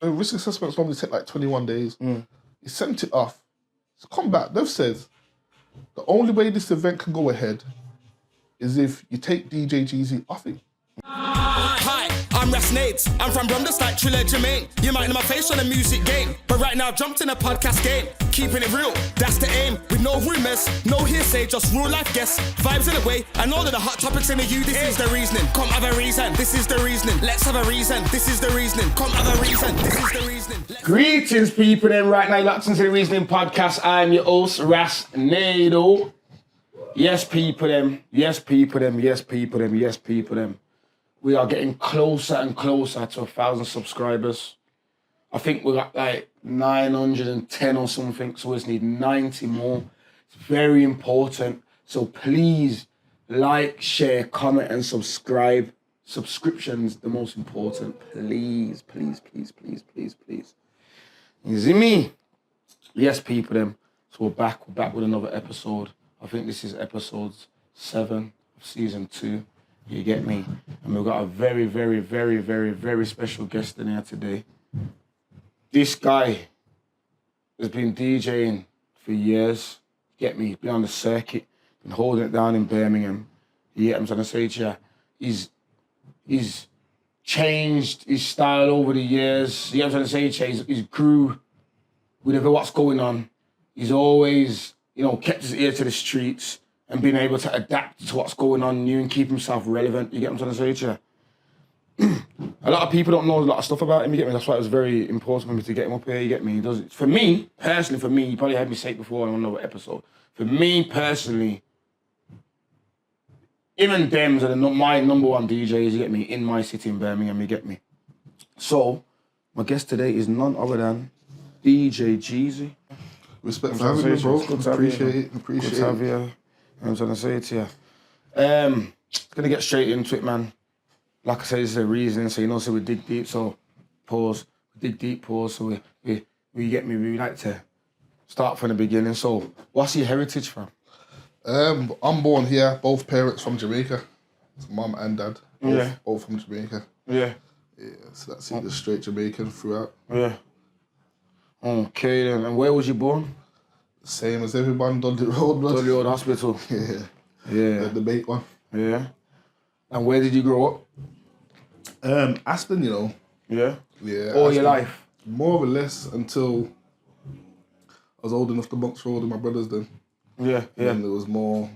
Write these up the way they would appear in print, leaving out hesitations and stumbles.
The risk assessments normally take like 21 days. He sent it off. It's come back. They've said the only way this event can go ahead is if you take DJ G-ZEE off it. Hi, I'm Rasnades. I'm from Bromdus like Triller Jermaine. You might know my face on the music game, but right now I've jumped in a podcast game. Keeping it real, that's the aim. With no rumours, no hearsay, just real life guests. Vibes in the way, and all of the hot topics in the U. This is the reasoning. Come have a reason. This is the reasoning. Let's have a reason. This is the reasoning. Come have a reason. This is the reasoning. Greetings, people. Then right now, you're locked into the Reasoning Podcast. I'm your host, Rasnado. Yes, people. Them. Yes, people. Them. Yes, people. Them. Yes, people. Them. We are getting closer and closer to 1,000 subscribers. I think we got like 910 or something, so we just need 90 more. It's very important. So please like, share, comment, and subscribe. Subscription's the most important. Please, please, please, please, please, please. You see me? Yes, people. Them. So we're back with another episode. I think this is episode 7 of season 2. You get me? And we've got a very, very, very, very, very special guest in here today. This guy has been DJing for years. Get me? He's been on the circuit, been holding it down in Birmingham. Yeah, I'm trying to say to you, he's changed his style over the years. Yeah, I'm trying to say to you, he's grew with what's going on. He's always, kept his ear to the streets and being able to adapt to what's going on new and keep himself relevant. You get what I'm trying to say to you? A lot of people don't know a lot of stuff about him, you get me? That's why it was very important for me to get him up here, you get me? He does it. For me, personally, you probably heard me say it before on another episode. For me, personally, him and Dems are my number one DJs, you get me? In my city in Birmingham, you get me? So, my guest today is none other than DJ G-ZEE. Respect for having me, bro. Appreciate it. Good to have you. I'm trying to say it to you. Gonna get straight into it, man. Like I said, it's a reason, so so we dig deep, so pause. We dig deep, pause, so we get me, we like to start from the beginning. So, what's your heritage from? I'm born here, both parents from Jamaica. Mum and dad, both from Jamaica. Yeah. Yeah, so that's it, just straight Jamaican throughout. Yeah. Okay then, and where was you born? Same as everyone, Dudley Road, blood. Dudley Road Hospital. Yeah. Yeah. The bait one. Yeah. And where did you grow up? Aston, Yeah? Yeah. All Aston, your life? More or less until I was old enough to box road with my brothers then. Yeah, yeah. And it was more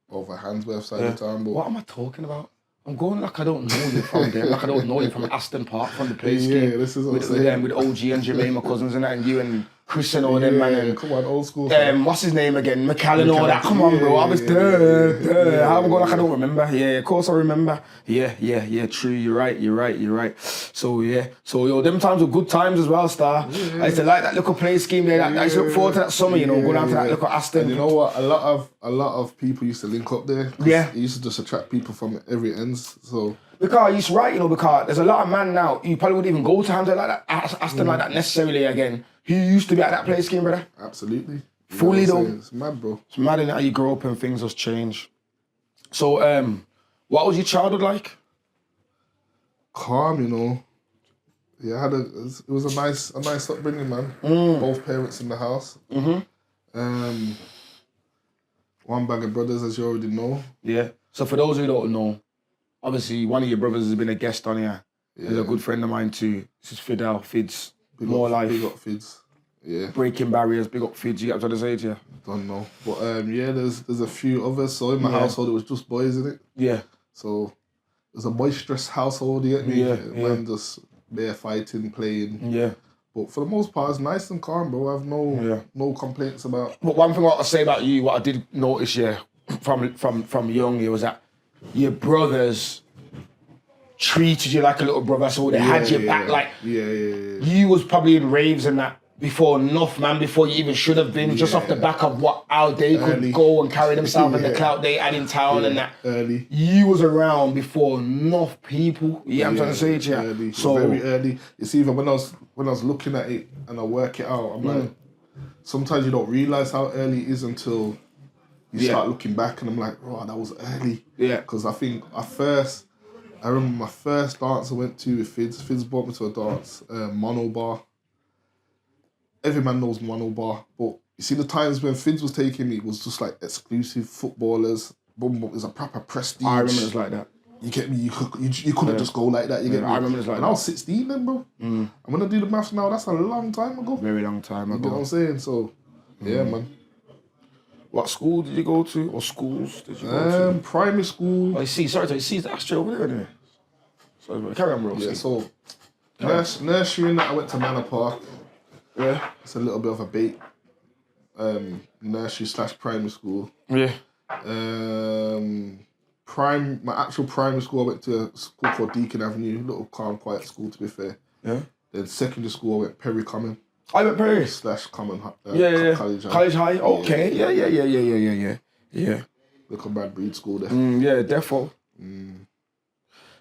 over Handsworth side of town. But what am I talking about? I'm going like I don't know you from there. Like I don't know you from Aston Park, from the place yeah, this is what with OG and Jermaine, my cousins and that, and you and Chris and all them, man. And, come on, old school. What's his name again? McAllen, all that. Come on, bro. I was there. How am I going like I don't remember? Yeah, of course I remember. Yeah. True. You're right. So yeah. So yo, them times were good times as well, Star. I used to like that little play scheme there. I used to look forward to that summer, go down to that little Aston. And you know what? A lot of people used to link up there. Yeah. It used to just attract people from every ends. So. Because he's right, because there's a lot of man now, you probably wouldn't even go to Hampton like that, Aston like that necessarily again. Who used to be at that place game, brother? Absolutely. Fully though. It's mad, bro. It's mad in how you grow up and things just change. So, what was your childhood like? Calm, Yeah, it was a nice upbringing, man. Both parents in the house. One bag of brothers, as you already know. Yeah. So for those who don't know, obviously one of your brothers has been a guest on here. Yeah. He's a good friend of mine too. This is Fidel, Fids. More life. Big up Fids. Yeah. Breaking barriers, big up Fids. You get what I'm trying to say to you? Don't know. But there's a few others. So in my household, it was just boys, innit? Yeah. So it was a boisterous household, you get me? Yeah. Man just bare fighting, playing. Yeah. But for the most part, it's nice and calm, bro. I have no complaints about. But one thing I want to say about you, what I did notice, from young, was that your brothers treated you like a little brother, so they had your back. Like, you was probably in raves and that before before you even should have been, just off the back of how they could go and carry themselves and the clout they had in town and that. Early. You was around before enough people. I'm trying to say to you. Early. So very early. It's even when I was looking at it and I work it out, I'm like, sometimes you don't realise how early it is until you start looking back, and I'm like, oh, that was early. Yeah. Because I think at first I remember my first dance I went to with Fizz. Fizz brought me to a dance, Mono Bar. Every man knows Mono Bar, but you see the times when Fizz was taking me, it was just like exclusive footballers. Boom, boom, it was a proper prestige. I remember it's like that. You get me? You couldn't just go like that. You get me? I remember it's like and that. I was 16 then, bro. And when I do the maths now, that's a long time ago. Very long time You ago. know what I'm saying? So, yeah, man. What school did you go to, or schools did you go to? Primary school. Oh, you see, sorry, you see the ashtray over there, anyway. Sorry, carry on, bro. Yeah, so nursery and that I went to Manor Park. Yeah. It's a little bit of a bait. Nursery / primary school. Yeah. My actual primary school, I went to a school called Deacon Avenue, little calm, quiet school to be fair. Yeah. Then secondary school, I went Perry Common I went Paris. / Common College High. College High. Okay. Yeah. Little bad breed school there. Yeah, defo.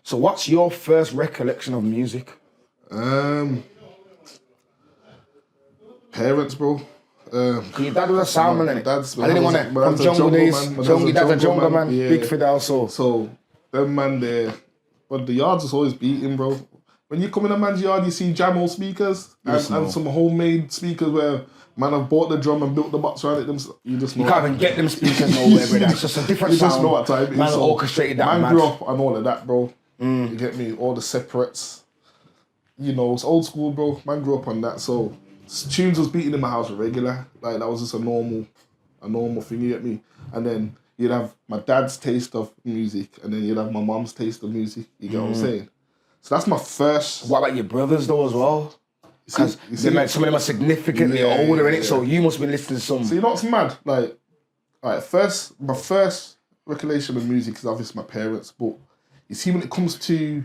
So, what's your first recollection of music? Parents, bro. Your dad was a sound man, innit? I didn't want to. From dad's a jungle days, man. jungle, dad's a jungle man. Yeah. Big Fidel, so. So, them man there, but the yards was always beating, bro. When you come in a man's yard, you see Jamo speakers and some homemade speakers where man have bought the drum and built the box around it. You just know. You can't even get them speakers nowhere, bro. It's just a different sound. You just know what time it is. Man so orchestrated that, man grew up on all of that, bro. You get me? All the separates. You know, it's old school, bro. Man grew up on that. So tunes was beating in my house regular. Like that was just a normal thing, you get me? And then you'd have my dad's taste of music and then you'd have my mom's taste of music. You get what I'm saying? So that's my first. What about your brothers though as well? Because some of them are significantly older in it, so you must be listening to some. So you know what's mad? Like, my first recollection of music is obviously my parents, but you see when it comes to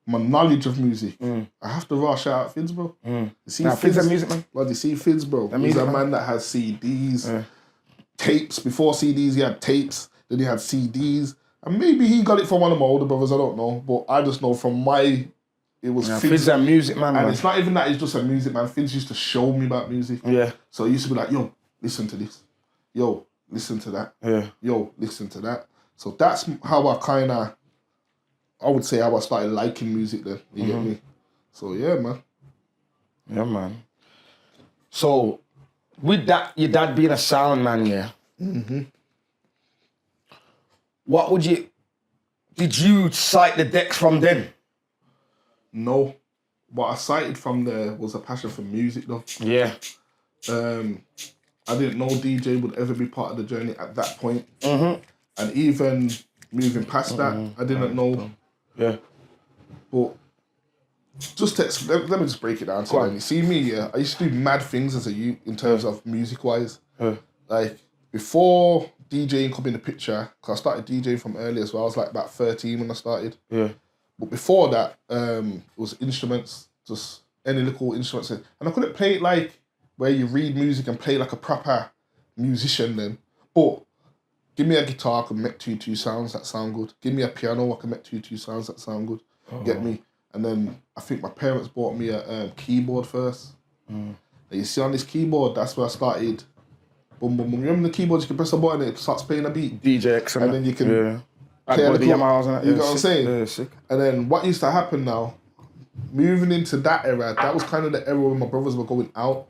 my knowledge of music, I have to shout out Fizz, bro. You see Fizz a music man. Well, you see Fizz, bro. He's a man that has CDs, tapes. Before CDs, he had tapes. Then he had CDs. And maybe he got it from one of my older brothers, I don't know. But I just know from it was Fizz. Fizz a music man. And it's not even that he's just a music man. Fizz used to show me about music. Yeah. So he used to be like, yo, listen to this. Yo, listen to that. Yeah. Yo, listen to that. So that's how I would say how I started liking music then. You get me? So yeah, man. Yeah, man. So, with that, your dad being a sound man, yeah. What did you cite the decks from then? No. What I cited from there was a passion for music though. Yeah. I didn't know DJ would ever be part of the journey at that point. And even moving past that, I didn't know. Yeah. But let me just break it down. So you see me, yeah, I used to do mad things as a youth in terms of music-wise. Like, before DJing come in the picture, because I started DJing from early as well. I was like about 13 when I started. Yeah. But before that, it was instruments, just any little instruments. And I couldn't play it like where you read music and play like a proper musician then. But give me a guitar, I can make 2 sounds that sound good. Give me a piano, I can make 2 sounds that sound good. Get me? And then I think my parents bought me a keyboard first. And you see on this keyboard, that's where I started. Boom, boom, boom. Remember the keyboard, you can press a button and it starts playing a beat? DJX and then you can play a little, you know what I'm saying? Yeah, sick. And then what used to happen now, moving into that era, that was kind of the era when my brothers were going out.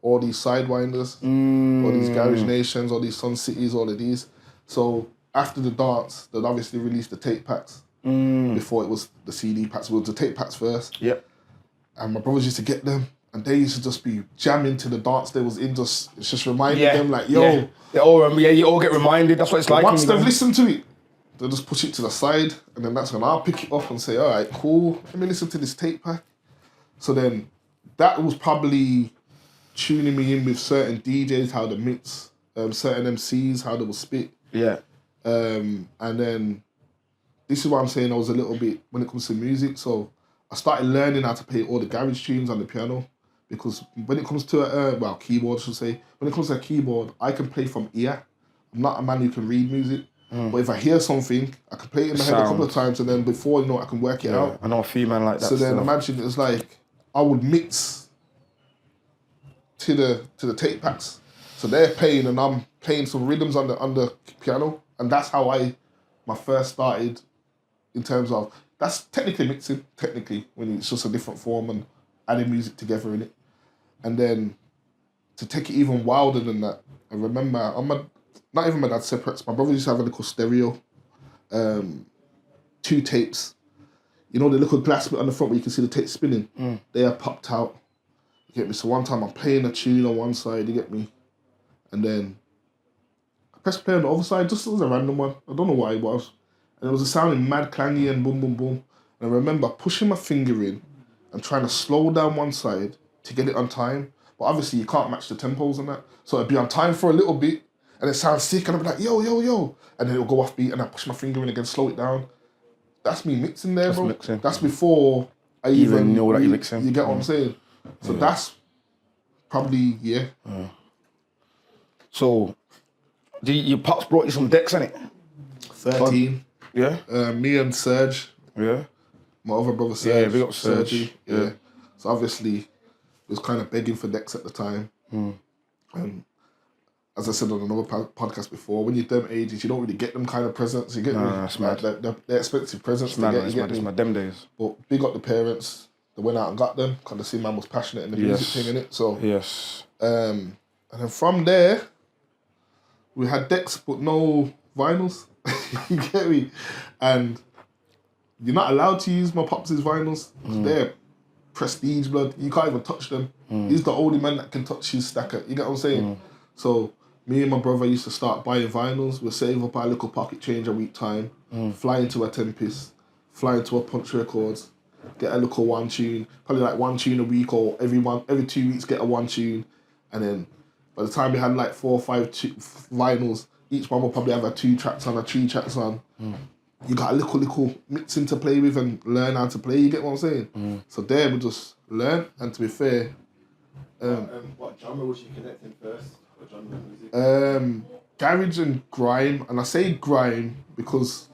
All these Sidewinders, all these Garage Nations, all these Sun Cities, all of these. So after the dance, they'd obviously release the tape packs. Before it was the CD packs. It was the tape packs first. Yep. And my brothers used to get them, and they used to just be jamming to the dance they was in. It's just reminding them like, yo. Yeah. You all get reminded. That's what it's like. Once they've listened to it, they'll just push it to the side, and then that's when I'll pick it up and say, all right, cool. Let me listen to this tape pack. So then that was probably tuning me in with certain DJs, how they mix, certain MCs, how they will spit. Yeah. And then this is why I'm saying I was a little bit when it comes to music. So I started learning how to play all the garage tunes on the piano, because when it comes to keyboard, I should say, when it comes to a keyboard, I can play from ear. I'm not a man who can read music, but if I hear something, I can play it in my head a couple of times, and then before you know it, I can work it out. I know a few men like that. So then imagine it's like I would mix to the tape packs. So they're playing and I'm playing some rhythms on the piano, and that's how I first started in terms of that's technically mixing. Technically, when it's just a different form and adding music together in it, and then to take it even wilder than that. I remember not even my dad's separates. My brother used to have a little stereo, 2 tapes. You know the little glass bit on the front where you can see the tape spinning? They are popped out. You get me? So one time I'm playing a tune on one side, you get me? And then I pressed play on the other side, just as a random one. I don't know what it was. And it was a sounding mad clangy and boom, boom, boom. And I remember pushing my finger in and trying to slow down one side to get it on time. But obviously you can't match the tempos and that. So it'd be on time for a little bit and it sounds sick and I'd be like, yo, yo, yo. And then it'll go off beat and I push my finger in again, slow it down. That's me mixing there, bro. Mixing. That's before I even know that you're mixing. You get what I'm saying? So that's probably, So, your pops brought you some decks, innit? 13. Yeah? Me and Serge. Yeah? My other brother Serge. Yeah, big up Serge. Sergi, yeah. So obviously, was kind of begging for decks at the time. And as I said on another podcast before, when you're them ages, you don't really get them kind of presents. You get me? That's mad. They're expensive presents. It's my them days. But big up the parents. They went out and got them because the same man was passionate in the music thing, innit? So, yes. And then from there, we had decks but no vinyls. You get me? And you're not allowed to use my pops' vinyls. They're prestige blood. You can't even touch them. He's the only man that can touch his stacker. You get what I'm saying? So me and my brother used to start buying vinyls. We'd save up our little pocket change a week time, fly into a Tempest, fly into a Punch Records, get a little one tune, probably like 1 tune a week or every 2 weeks get a 1 tune. And then by the time we had like 4 or 5 vinyls, each one will probably have 2 tracks on, 3 tracks on. You got a little mixing to play with and learn how to play, you get what I'm saying? So there we just learn, and to be fair... what genre was you connecting first? What genre of music? Garage and grime, and I say grime because...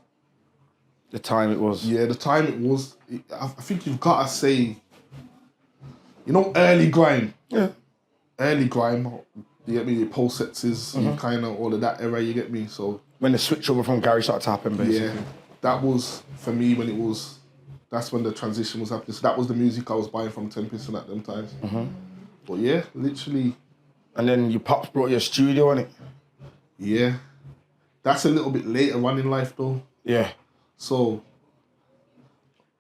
The time it was. Yeah, the time it was. I think you've got to say... You know early grime? Yeah. Early grime, you get me, your pole sets is kind of all of that era, you get me? So... When the switch over from garage started to happen, basically. Yeah, that was, for me, when it was... That's when the transition was happening. So that was the music I was buying from Tempest and at them times. But yeah, literally... And then your pops brought you a studio, innit? Yeah. That's a little bit later on in life, though. Yeah. So,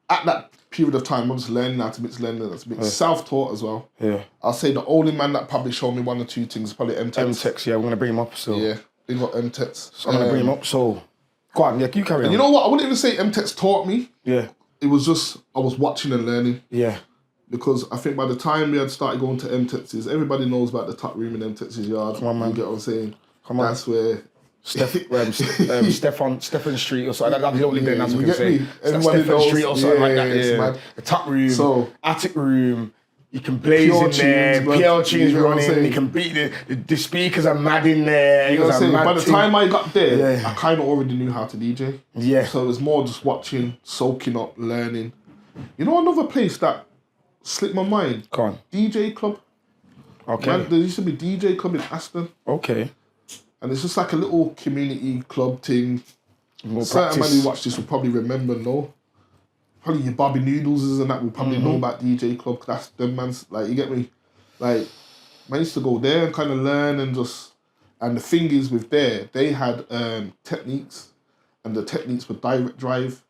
at that period of time, I'm just learning how to mix, self-taught as well. Yeah. I'll say the only man that probably showed me 1 or 2 things is probably M-Tex. M-Tex, yeah, we're going to bring him up, so... Yeah, they got M-Tex. So I'm going to bring him up, so... Go on, yeah, you carry on. And you know what? I wouldn't even say M-Tex taught me. Yeah. It was just, I was watching and learning. Yeah. Because I think by the time we had started going to M-Tex's, everybody knows about the top room in M-Tex's yard. Come on, man. You get what I'm saying? Come on. That's where... Stephen Street or something. That's the only thing that's what you I can get say. me? Everybody Stephen knows. Street or something like that. It's Yeah. mad. The top room, So- attic room. You can blaze Pure in there, tunes, blood. PL tunes You know what I'm running. saying? You can beat the speakers are mad in there. You know what I'm saying? By the time I got there, Yeah. I kind of already knew how to DJ. Yeah. So it was more just watching, soaking up, learning. You know another place that slipped my mind? Go on. DJ Club. Okay. Man, there used to be DJ Club in Aston. Okay. And it's just like a little community club thing. More Certain man practice. who watch this will probably remember, no? Probably your Bobby Noodles and that will probably know about DJ Club. 'Cause that's them man's, like, you get me? Like, man used to go there and kind of learn and just... And the thing is with there, they had techniques, and the techniques were direct drive,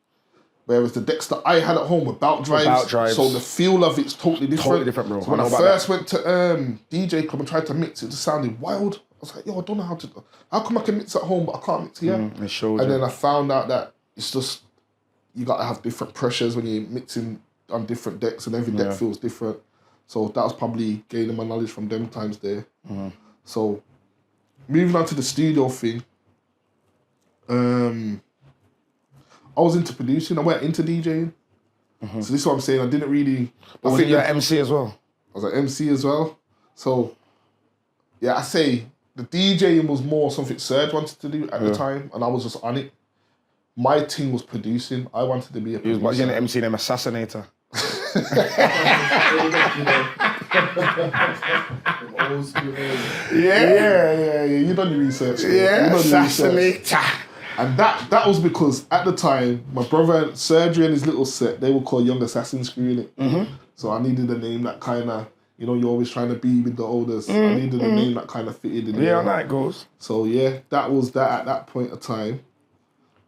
whereas the decks that I had at home were belt drives. So the feel of it's totally different. Totally different, bro. So when I I know about first went to DJ Club and tried to mix, it just sounded wild. I was like, yo, I don't know how to... How come I can mix at home, but I can't mix here? It showed And you. then I found out that it's just... You got to have different pressures when you're mixing on different decks, and every deck feels different. So that was probably gaining my knowledge from them times there. So moving on to the studio thing, I was into producing. I went into DJing. So this is what I'm saying. I didn't really... But was you an MC as well? I was an MC as well. So, yeah, I say the DJing was more something Serge wanted to do at the time, and I was just on it. My team was producing. I wanted to be a producer. He was an MC named Assassinator. Yeah. You done your research. Yeah, You done your research. Assassinator. And that was because at the time, my brother, Surgery and his little set, they were called Young Assassins Crew, innit? Mm-hmm. So I needed a name that kind of, you know, you're always trying to be with the oldest. I needed a name that kind of fitted in there. Yeah, I know it goes. So yeah, that was that at that point of time.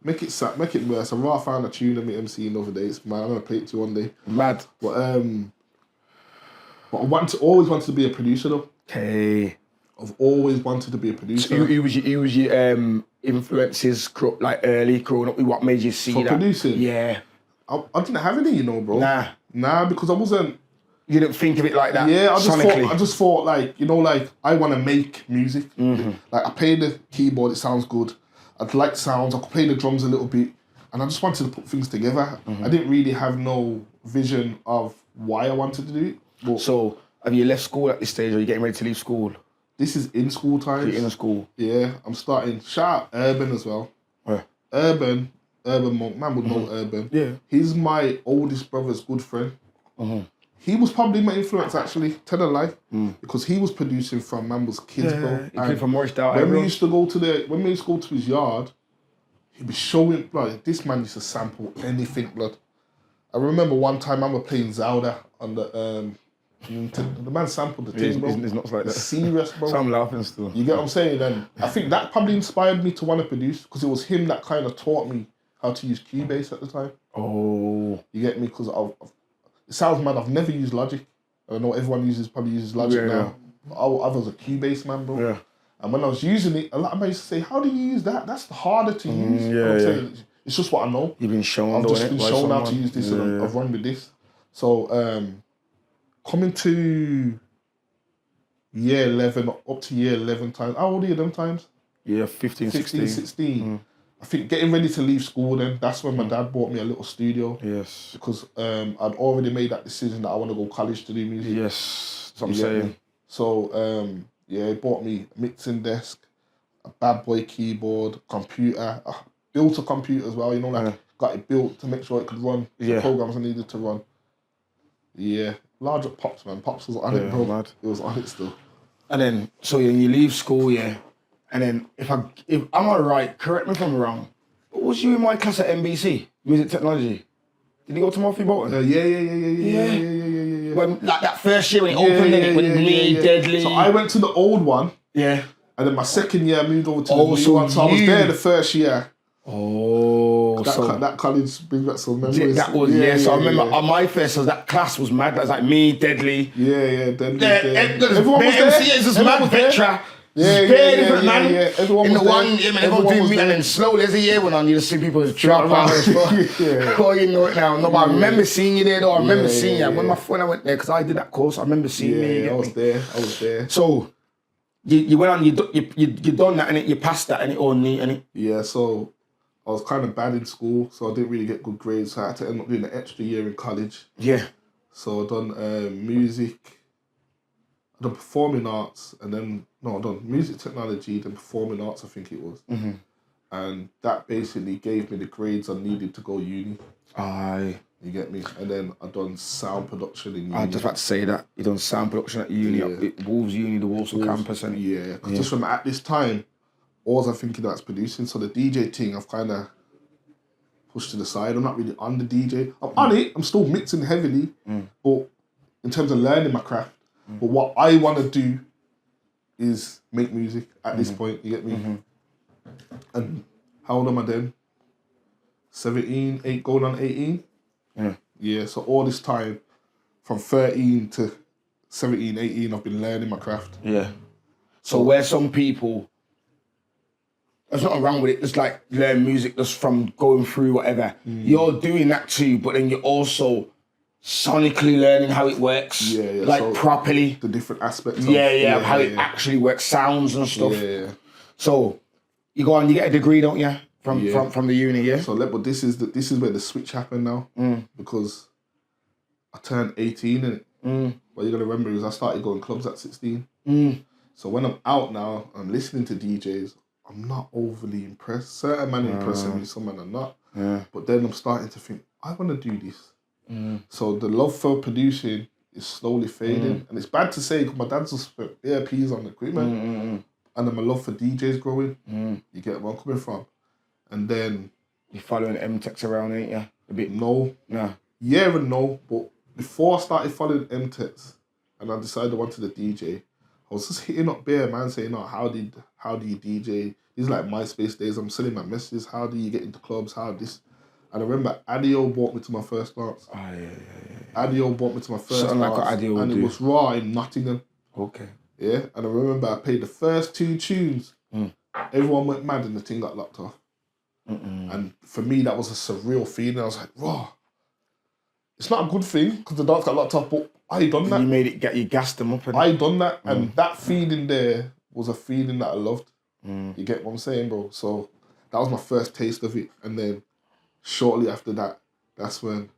Make it worse. I rather found a tune of me MCing the other day. It's mad. I'm gonna play it to you one day. Mad. But I always wanted to be a producer though. Okay. I've always wanted to be a producer. So who was your influences like early growing up? What made you see For that? producing? Yeah. I didn't have any, you know, bro. Nah, because I wasn't. You didn't think of it like that. Yeah, sonically. I just thought like, you know, like I want to make music. Mm-hmm. Like I play the keyboard, it sounds good. I'd like sounds. I could play the drums a little bit, and I just wanted to put things together. Mm-hmm. I didn't really have no vision of why I wanted to do it. But So have you left school at this stage? Or are you getting ready to leave school? this is in school times. You're in school. Yeah, I'm starting. Shout out Urban as well. Yeah. Urban Monk, man would know Urban. Yeah. He's my oldest brother's good friend. Mm-hmm. He was probably my influence actually, tell a lie, because he was producing from Mambo's Kids, bro. He came from Morris Down. When we used to go to his yard, he'd be showing, blood, this man used to sample anything, blood. I remember one time I was playing Zelda on the man sampled the thing, bro. It's not like that. Serious, bro. So I'm laughing still. You get what I'm saying? And I think that probably inspired me to want to produce, because it was him that kind of taught me how to use Cubase at the time. Oh. You get me? Because it sounds mad, I've never used Logic. I know everyone probably uses Logic now. But I was a Cubase man, bro. Yeah. And when I was using it, a lot of people used to say, how do you use that? That's harder to use. You know what I'm saying? It's just what I know. You've been shown. I've just been shown how to use this and I've run with this. So coming to year 11, up to year 11 times. How old are you them times? Yeah, 15, 16. 16. I think getting ready to leave school then, that's when my dad bought me a little studio. Yes. Because I'd already made that decision that I want to go college to do music. Yes, that's what I'm You get saying. me? So, he bought me a mixing desk, a bad boy keyboard, computer. I built a computer as well, you know, like got it built to make sure it could run the programs I needed to run. Yeah, large at Pops, man. Pops was on it, bro. Mad. It was on it still. And then, so you leave school, yeah. And then, if I'm right, correct me if I'm wrong, was you in my class at NBC, Music Technology? Did you go to Murphy Bolton? Yeah. When, like that first year when it opened, it with me, Deadly. So I went to the old one. Yeah. And then my second year I moved over to the new one. So I was there the first year. Oh, that college brings back some memories. That was, so I remember on my first, so that class was mad. That was like me, Deadly. Deadly. Everyone was there. It was mad Petra. Different man. Everyone in was the there. one, everyone doing me, and then slowly as the year went on, you just see people just drop out. Oh, you know it now. No, but I remember seeing you there though. I remember seeing you. When I went there, because I did that course, I remember seeing you. I was there. So, you went on, you done that, and you passed that, and it all neat, and it. Yeah, so I was kind of bad in school, so I didn't really get good grades, so I had to end up doing an extra year in college. Yeah. So I done music, I done performing arts, and then, I done music technology, then performing arts, I think it was. Mm-hmm. And that basically gave me the grades I needed to go uni. Aye. You get me? And then I done sound production in uni. I was just about to say that. You done sound production at uni, at Wolves Uni, the Walsall campus. And yeah, because just from at this time, all I'm thinking that's producing. So the DJ thing, I've kind of pushed to the side. I'm not really on the DJ. I'm on it. I'm still mixing heavily, but in terms of learning my craft. But what I want to do is make music at this point. You get me? And how old am I then? 17, going on 18. Yeah. So all this time, from 13 to 17, 18, I've been learning my craft. Yeah. So where some people, there's nothing wrong with it. It's like learn music just from going through whatever. You're doing that too, but then you're also sonically learning how it works. Like so properly. The different aspects of how it actually works, sounds and stuff. Yeah. So you go on, you get a degree, don't you? From the uni, yeah? So but this is where the switch happened now. Because I turned 18 and what you're gonna remember is I started going clubs at 16. So when I'm out now, I'm listening to DJs, I'm not overly impressed. Certain men impress me, some men are not. But then I'm starting to think, I want to do this. So the love for producing is slowly fading. And it's bad to say because my dad's just put AirPs on the equipment. And then my love for DJs growing. You get where I'm coming from. And then... You're following M-Tex around, ain't you? A bit? No. Nah. Yeah and no, but before I started following M-Tex and I decided I wanted a DJ, I was just hitting up bare man saying, "Oh, how do you DJ? These are like MySpace days. I'm sending my messages. How do you get into clubs? How this?" And I remember Adio brought me to my first dance. Oh, yeah. Adio brought me to my first Something dance. like what Adio would and do. it was Raw in Nottingham. Okay. Yeah, and I remember I played the first 2 tunes. Everyone went mad and the thing got locked off. And for me, that was a surreal feeling. I was like, "Raw." It's not a good thing because the dance got locked off, but I done that. You made it, you gassed them up. I done that, and that feeling there was a feeling that I loved. You get what I'm saying, bro? So that was my first taste of it, and then shortly after that, that's when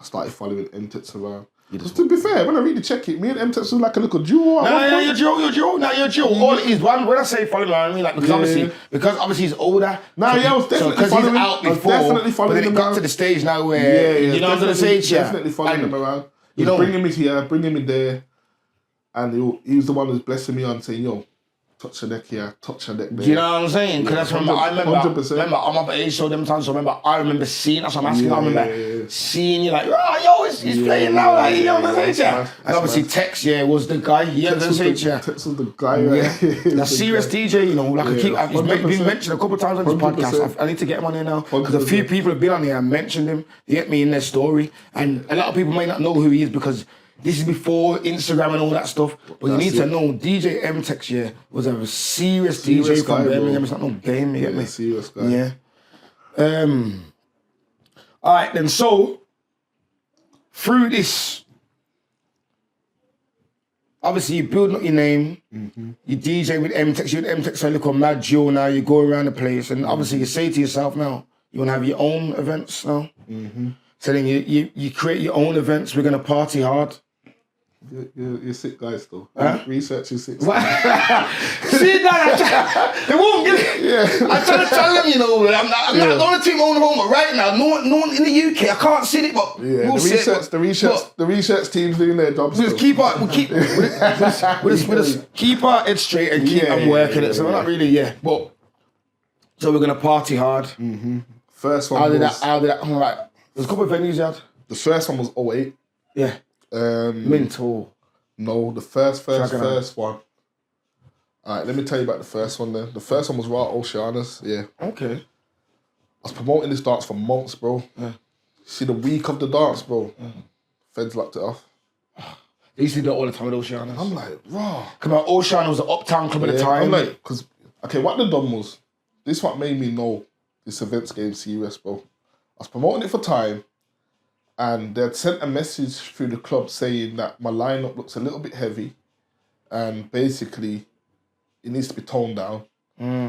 I started following M-Tex around. Just to be fair, when I really check it, me and M-Tex was like a little duo. You're duo. All it is, when I say following around, I mean like because obviously he's older. I was definitely following him. Out before, but then it got to the stage now where you know what I'm gonna say, definitely following him around. You know, bringing me here, bringing me there, and he was the one who's blessing me on saying, "Yo, touch your neck here, touch your neck there." Do you know what I'm saying? Because that's remember, 100%. I'm up at age show them times, so I remember seeing, that's what I'm asking, I remember seeing you like, "Oh, yo, he's playing now," like, you know what I'm saying? And obviously Tex, was the guy, Tex was the guy, right? That serious DJ, you know, like he's been mentioned a couple of times on this podcast. I need to get him on here now, because a few people have been on here and mentioned him, they get me in their story, and a lot of people may not know who he is because this is before Instagram and all that stuff, but you need to know DJ M-Tex was a serious DJ from Birmingham. It's not no game, you get me? Serious guy. Yeah. All right then. So through this, obviously you build up your name. You DJ with M-Tex. You with M-Tex, so look mad duo now. You go around the place, and obviously you say to yourself now, you want to have your own events now. So then you create your own events. We're gonna party hard. You're sick guys though. Huh? Research is sick. See that? They won't get it. I try to tell them, you know, I'm not the only team on the home right now. No one in the UK. I can't see it, but we'll the research team's doing their job. We'll keep our head straight and keep on working it. So we're not really, but so we're gonna party hard. First one. How did that? All right. There's a couple of venues you had. The first one was 08. Yeah. Mental. No, the first one. Alright, let me tell you about the first one then. The first one was Raw Oceanas, yeah. Okay. I was promoting this dance for months, bro. Yeah. See, the week of the dance, bro, Feds locked it off. They used to do that all the time with Oceanas. I'm like, raw. Come on, Oceana was the uptown club at the time. I'm like, because, okay, what they done was, this what made me know this event's getting serious, bro. I was promoting it for time, and they had sent a message through the club saying that my lineup looks a little bit heavy, and basically, it needs to be toned down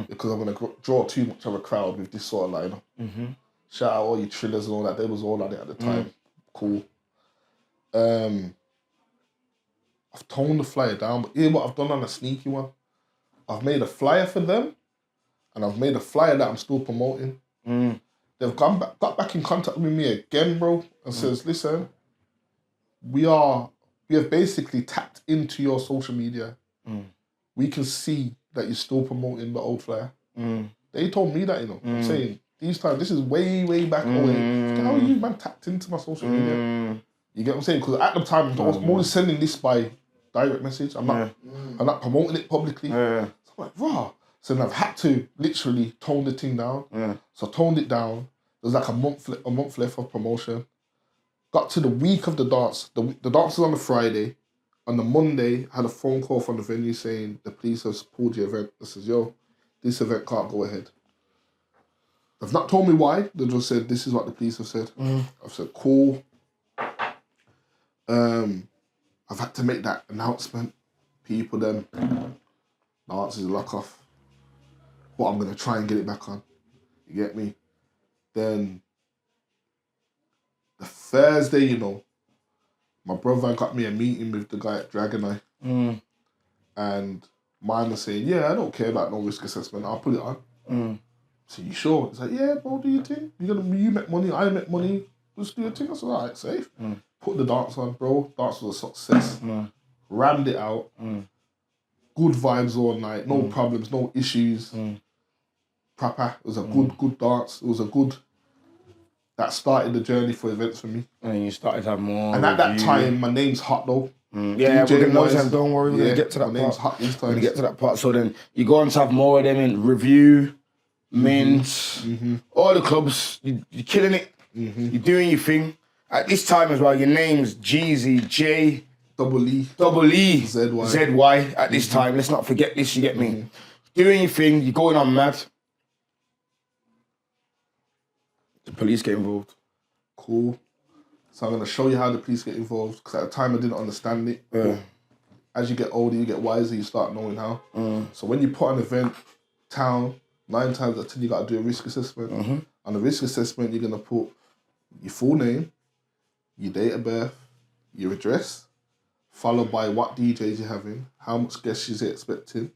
because I'm going to draw too much of a crowd with this sort of lineup. Shout out all you Trillers and all that. They was all on it at the time. Cool. I've toned the flyer down, but here's what I've done on a sneaky one. I've made a flyer for them, and I've made a flyer that I'm still promoting. They've got back in contact with me again, bro, and says, listen, we have basically tapped into your social media. We can see that you're still promoting the old flyer. They told me that, you know. I'm saying, these times, this is way, way back away. How are you, man, tapped into my social media? You get what I'm saying? Because at the time, I was more sending this by direct message. I'm not promoting it publicly. So I'm like, raw. So then I've had to literally tone the thing down. So I toned it down. There was like a month left of promotion. Got to the week of the dance. The dance was on the Friday. On the Monday, I had a phone call from the venue saying the police have pulled your event. I says, yo, this event can't go ahead. They've not told me why. They just said, this is what the police have said. I've said, cool. I've had to make that announcement. People, them, dance is lock off. But I'm going to try and get it back on. You get me? Then the Thursday, you know, my brother got me a meeting with the guy at Dragon Eye. And mine was saying, yeah, I don't care about no risk assessment. I'll put it on. So you sure? He's like, yeah, bro, do your thing. You make money, I make money. Just do your thing. I said, all right, safe. Put the dance on, bro. Dance was a success. Rammed it out. Good vibes all night. No problems, no issues. proper. It was a good dance. It was a good. That started the journey for events for me. And you started to have more. And at that time, my name's hot though. Yeah, we're gonna know. Don't worry, we're gonna get to that my name's part. hot these We're times. gonna get to that part. So then you go on to have more of them in Review, Mint, all the clubs. You're killing it. You're doing your thing. At this time as well, your name's G-ZEE, J. Double E. ZY. ZY at this time. Let's not forget this, you get me? Doing your thing, you're going on mad. The police get involved. Cool. So I'm going to show you how the police get involved, because at the time I didn't understand it. Yeah. As you get older, you get wiser, you start knowing how. So when you put an event, town, 9 times out of 10 you got to do a risk assessment. On the risk assessment, you're going to put your full name, your date of birth, your address, followed by what DJs you're having, how much guests you're expecting,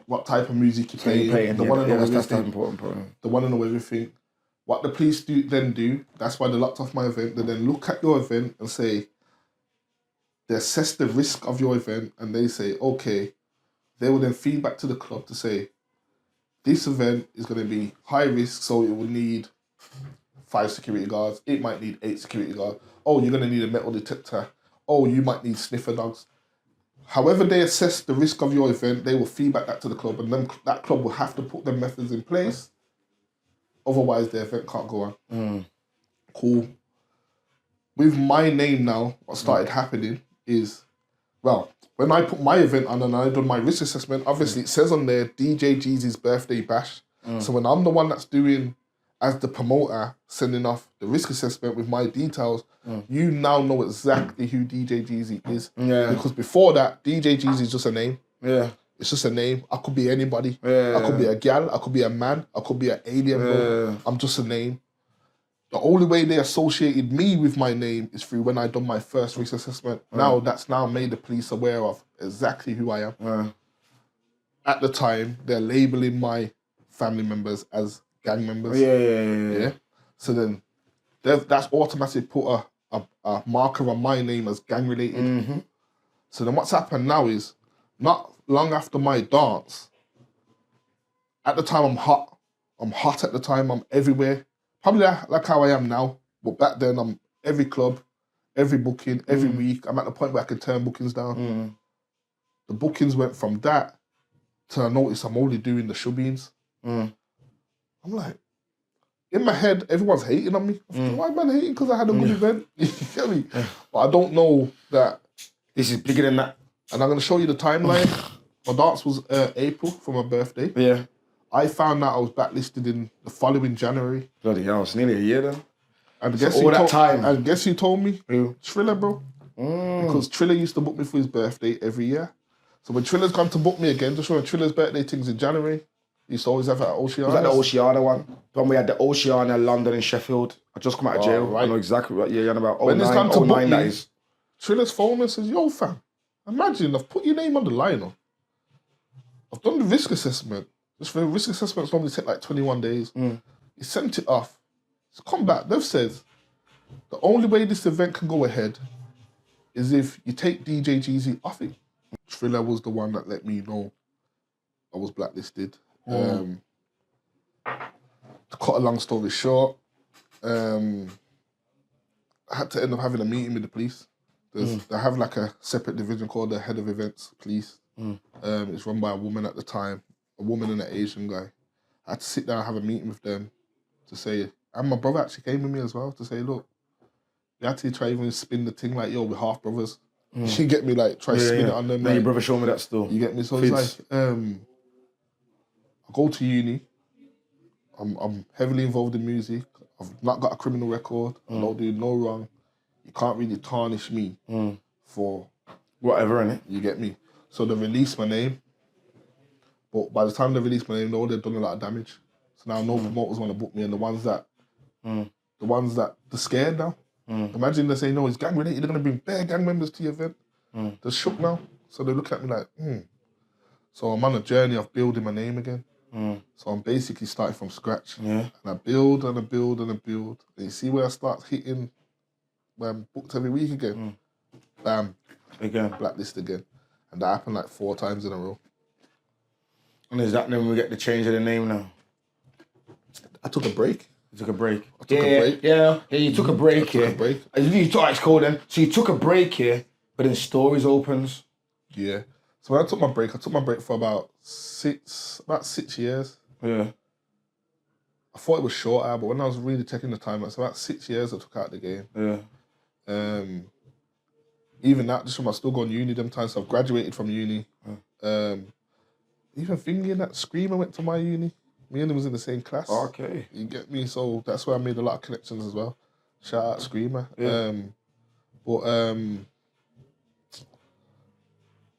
what type of music you're playing, the one and know everything. That's the important part. The one and know everything. What the police then do, that's why they locked off my event, they then look at your event and say, they assess the risk of your event and they say, okay, they will then feed back to the club to say, this event is going to be high risk, so it will need 5 security guards. It might need 8 security guards. Oh, you're going to need a metal detector. Oh, you might need sniffer dogs. However they assess the risk of your event, they will feed back that to the club, and then that club will have to put their methods in place. Otherwise, the event can't go on. Cool. With my name now, what started happening is, well, when I put my event on and I done my risk assessment, obviously it says on there, DJ G-ZEE's birthday bash. So when I'm the one that's doing, as the promoter, sending off the risk assessment with my details, you now know exactly who DJ G-ZEE is. Yeah. Because before that, DJ G-ZEE is just a name. Yeah. It's just a name. I could be anybody. Yeah. I could be a gal. I could be a man. I could be an alien. Bro. I'm just a name. The only way they associated me with my name is through when I done my first risk assessment. Now that's now made the police aware of exactly who I am. At the time, they're labeling my family members as gang members. Yeah. So then that's automatically put a marker on my name as gang related. So then what's happened now is, not long after my dance, at the time I'm hot. I'm hot at the time, I'm everywhere. Probably like how I am now, but back then I'm every club, every booking, every week. I'm at the point where I can turn bookings down. The bookings went from that to I notice I'm only doing the shubbings. I'm like, in my head, everyone's hating on me. I'm thinking, why am I hating? Because I had a good event. You get me? But I don't know that this is bigger than that. And I'm going to show you the timeline. My dance was April for my birthday. Yeah. I found out I was blacklisted in the following January. Bloody hell, it's nearly a year then. And So all that time. And guess who told me? Who? Triller, bro. Because Triller used to book me for his birthday every year. So when Triller's gone to book me again, just when Triller's birthday thing's in January, he used to always have it at Oceana. Was that the Oceana one? The one we had the Oceana, London and Sheffield. I just come out of jail. right. I know exactly what you're on about. When it's gone to book 09, that me, is. Triller's phone and says, yo, fam, imagine I've put your name on the line. I've done the risk assessment. Just for the risk assessments normally take like 21 days. He sent it off. It's come back. They've said the only way this event can go ahead is if you take DJ G-ZEE off it. Triller was the one that let me know I was blacklisted. To cut a long story short, I had to end up having a meeting with the police. They have like a separate division called the Head of Events Police. It's run by a woman at the time, a woman and an Asian guy. I had to sit down and have a meeting with them to say, and my brother actually came with me as well to say, look, you had to try even spin the thing like, yo, we're half brothers. You get me, like, try spin it on them. Now like, your brother showed me that still. you get me? So it's like, I go to uni. I'm heavily involved in music. I've not got a criminal record. I don't do no wrong. You can't really tarnish me for whatever, innit? You get me? So they released my name. But by the time they released my name, they've done a lot of damage. So now no promoters want to book me, and the ones that they're scared now. Imagine they say, no, it's gang related, they're going to bring bare gang members to your event. They're shook now. So they look at me like, So I'm on a journey of building my name again. So I'm basically starting from scratch. And I build and I build and I build. And you see where I start hitting where I'm booked every week again? Bam. Again. Blacklist again. And that happened like 4 times in a row. And is that then we get the change of the name now? I took a break. You took a break. I took a break. Yeah, you took a break I took a break. You thought it's cool then. So you took a break here, but then Stories opens. Yeah. So when I took my break for about 6 years. Yeah. I thought it was shorter, but when I was really taking the time, it's about 6 years I took out the game. Yeah. Even that, just from I still going to uni them times, so I've graduated from uni. Even thinking that Screamer went to my uni. Me and him was in the same class. Okay. You get me? So that's where I made a lot of connections as well. Shout out Screamer. Yeah.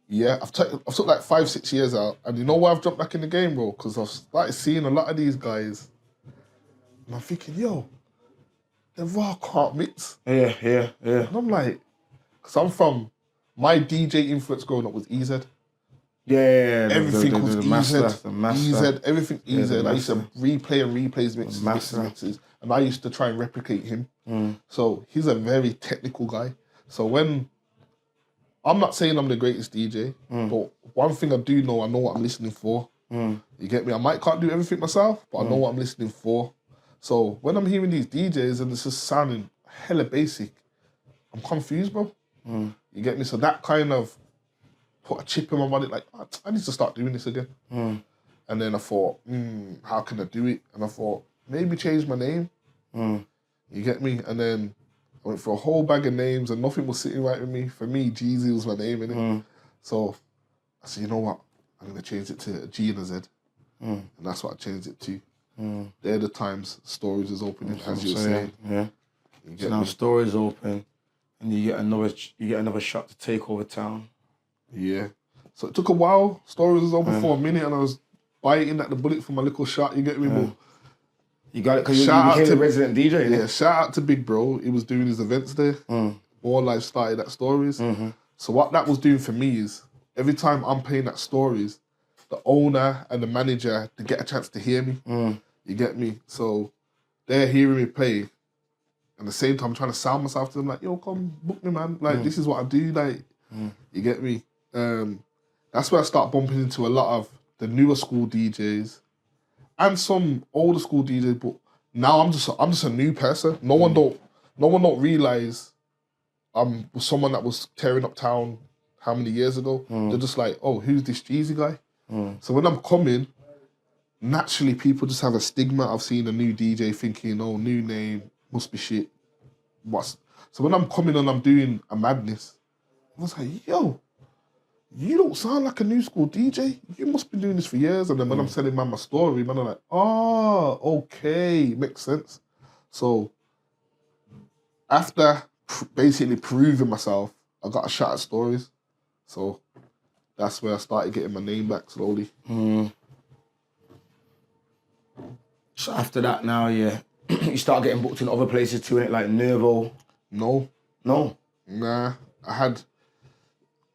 Yeah, I've took like 5-6 years out, and you know why I've jumped back in the game, bro? Because I've started seeing a lot of these guys, and I'm thinking, yo, the raw can't mix. Yeah. And I'm like, because my DJ influence growing up was EZ. Yeah. Everything was the EZ. master. EZ, everything EZ. the I used to master. replay and replays mixes. And I used to try and replicate him. So he's a very technical guy. So when, I'm not saying I'm the greatest DJ, but one thing I do know, I know what I'm listening for. You get me? I can't do everything myself, but I know what I'm listening for. So when I'm hearing these DJs and it's just sounding hella basic, I'm confused, bro. You get me? So that kind of put a chip in my body, like, I need to start doing this again. And then I thought, how can I do it? And I thought, maybe change my name. You get me? And then I went for a whole bag of names and nothing was sitting right with me. For me, G-ZEE was my name, innit? So I said, you know what? I'm going to change it to a G and a Z. And that's what I changed it to. They're the times Stories is opening, as you were saying. Yeah. So now Stories open, and you get another shot to take over town. Yeah. So it took a while. Stories was open for a minute, and I was biting at the bullet for my little shot. You get me, bro? You got it because you became the resident DJ. Yeah. Shout out to Big Bro. He was doing his events there. All Life started at Stories. So what that was doing for me is every time I'm playing at Stories, the owner and the manager, they get a chance to hear me. You get me? So they're hearing me play. And at the same time, I'm trying to sound myself to them like, yo, come book me, man. Like, this is what I do. Like, you get me? That's where I start bumping into a lot of the newer school DJs and some older school DJs. But now I'm just a new person. No one don't realize I'm someone that was tearing up town how many years ago. They're just like, oh, who's this G-ZEE guy? So when I'm coming, naturally people just have a stigma of seeing a new DJ thinking, oh, new name, must be shit. So when I'm coming and I'm doing a madness, I was like, yo, you don't sound like a new school DJ. You must be doing this for years. And then when I'm telling man my story, man, I'm like, oh, okay, makes sense. So after basically proving myself, I got a shot at Stories. So that's where I started getting my name back slowly. So after that now, yeah, you start getting booked in other places too, innit? Like Nervo. No. Nah. I had,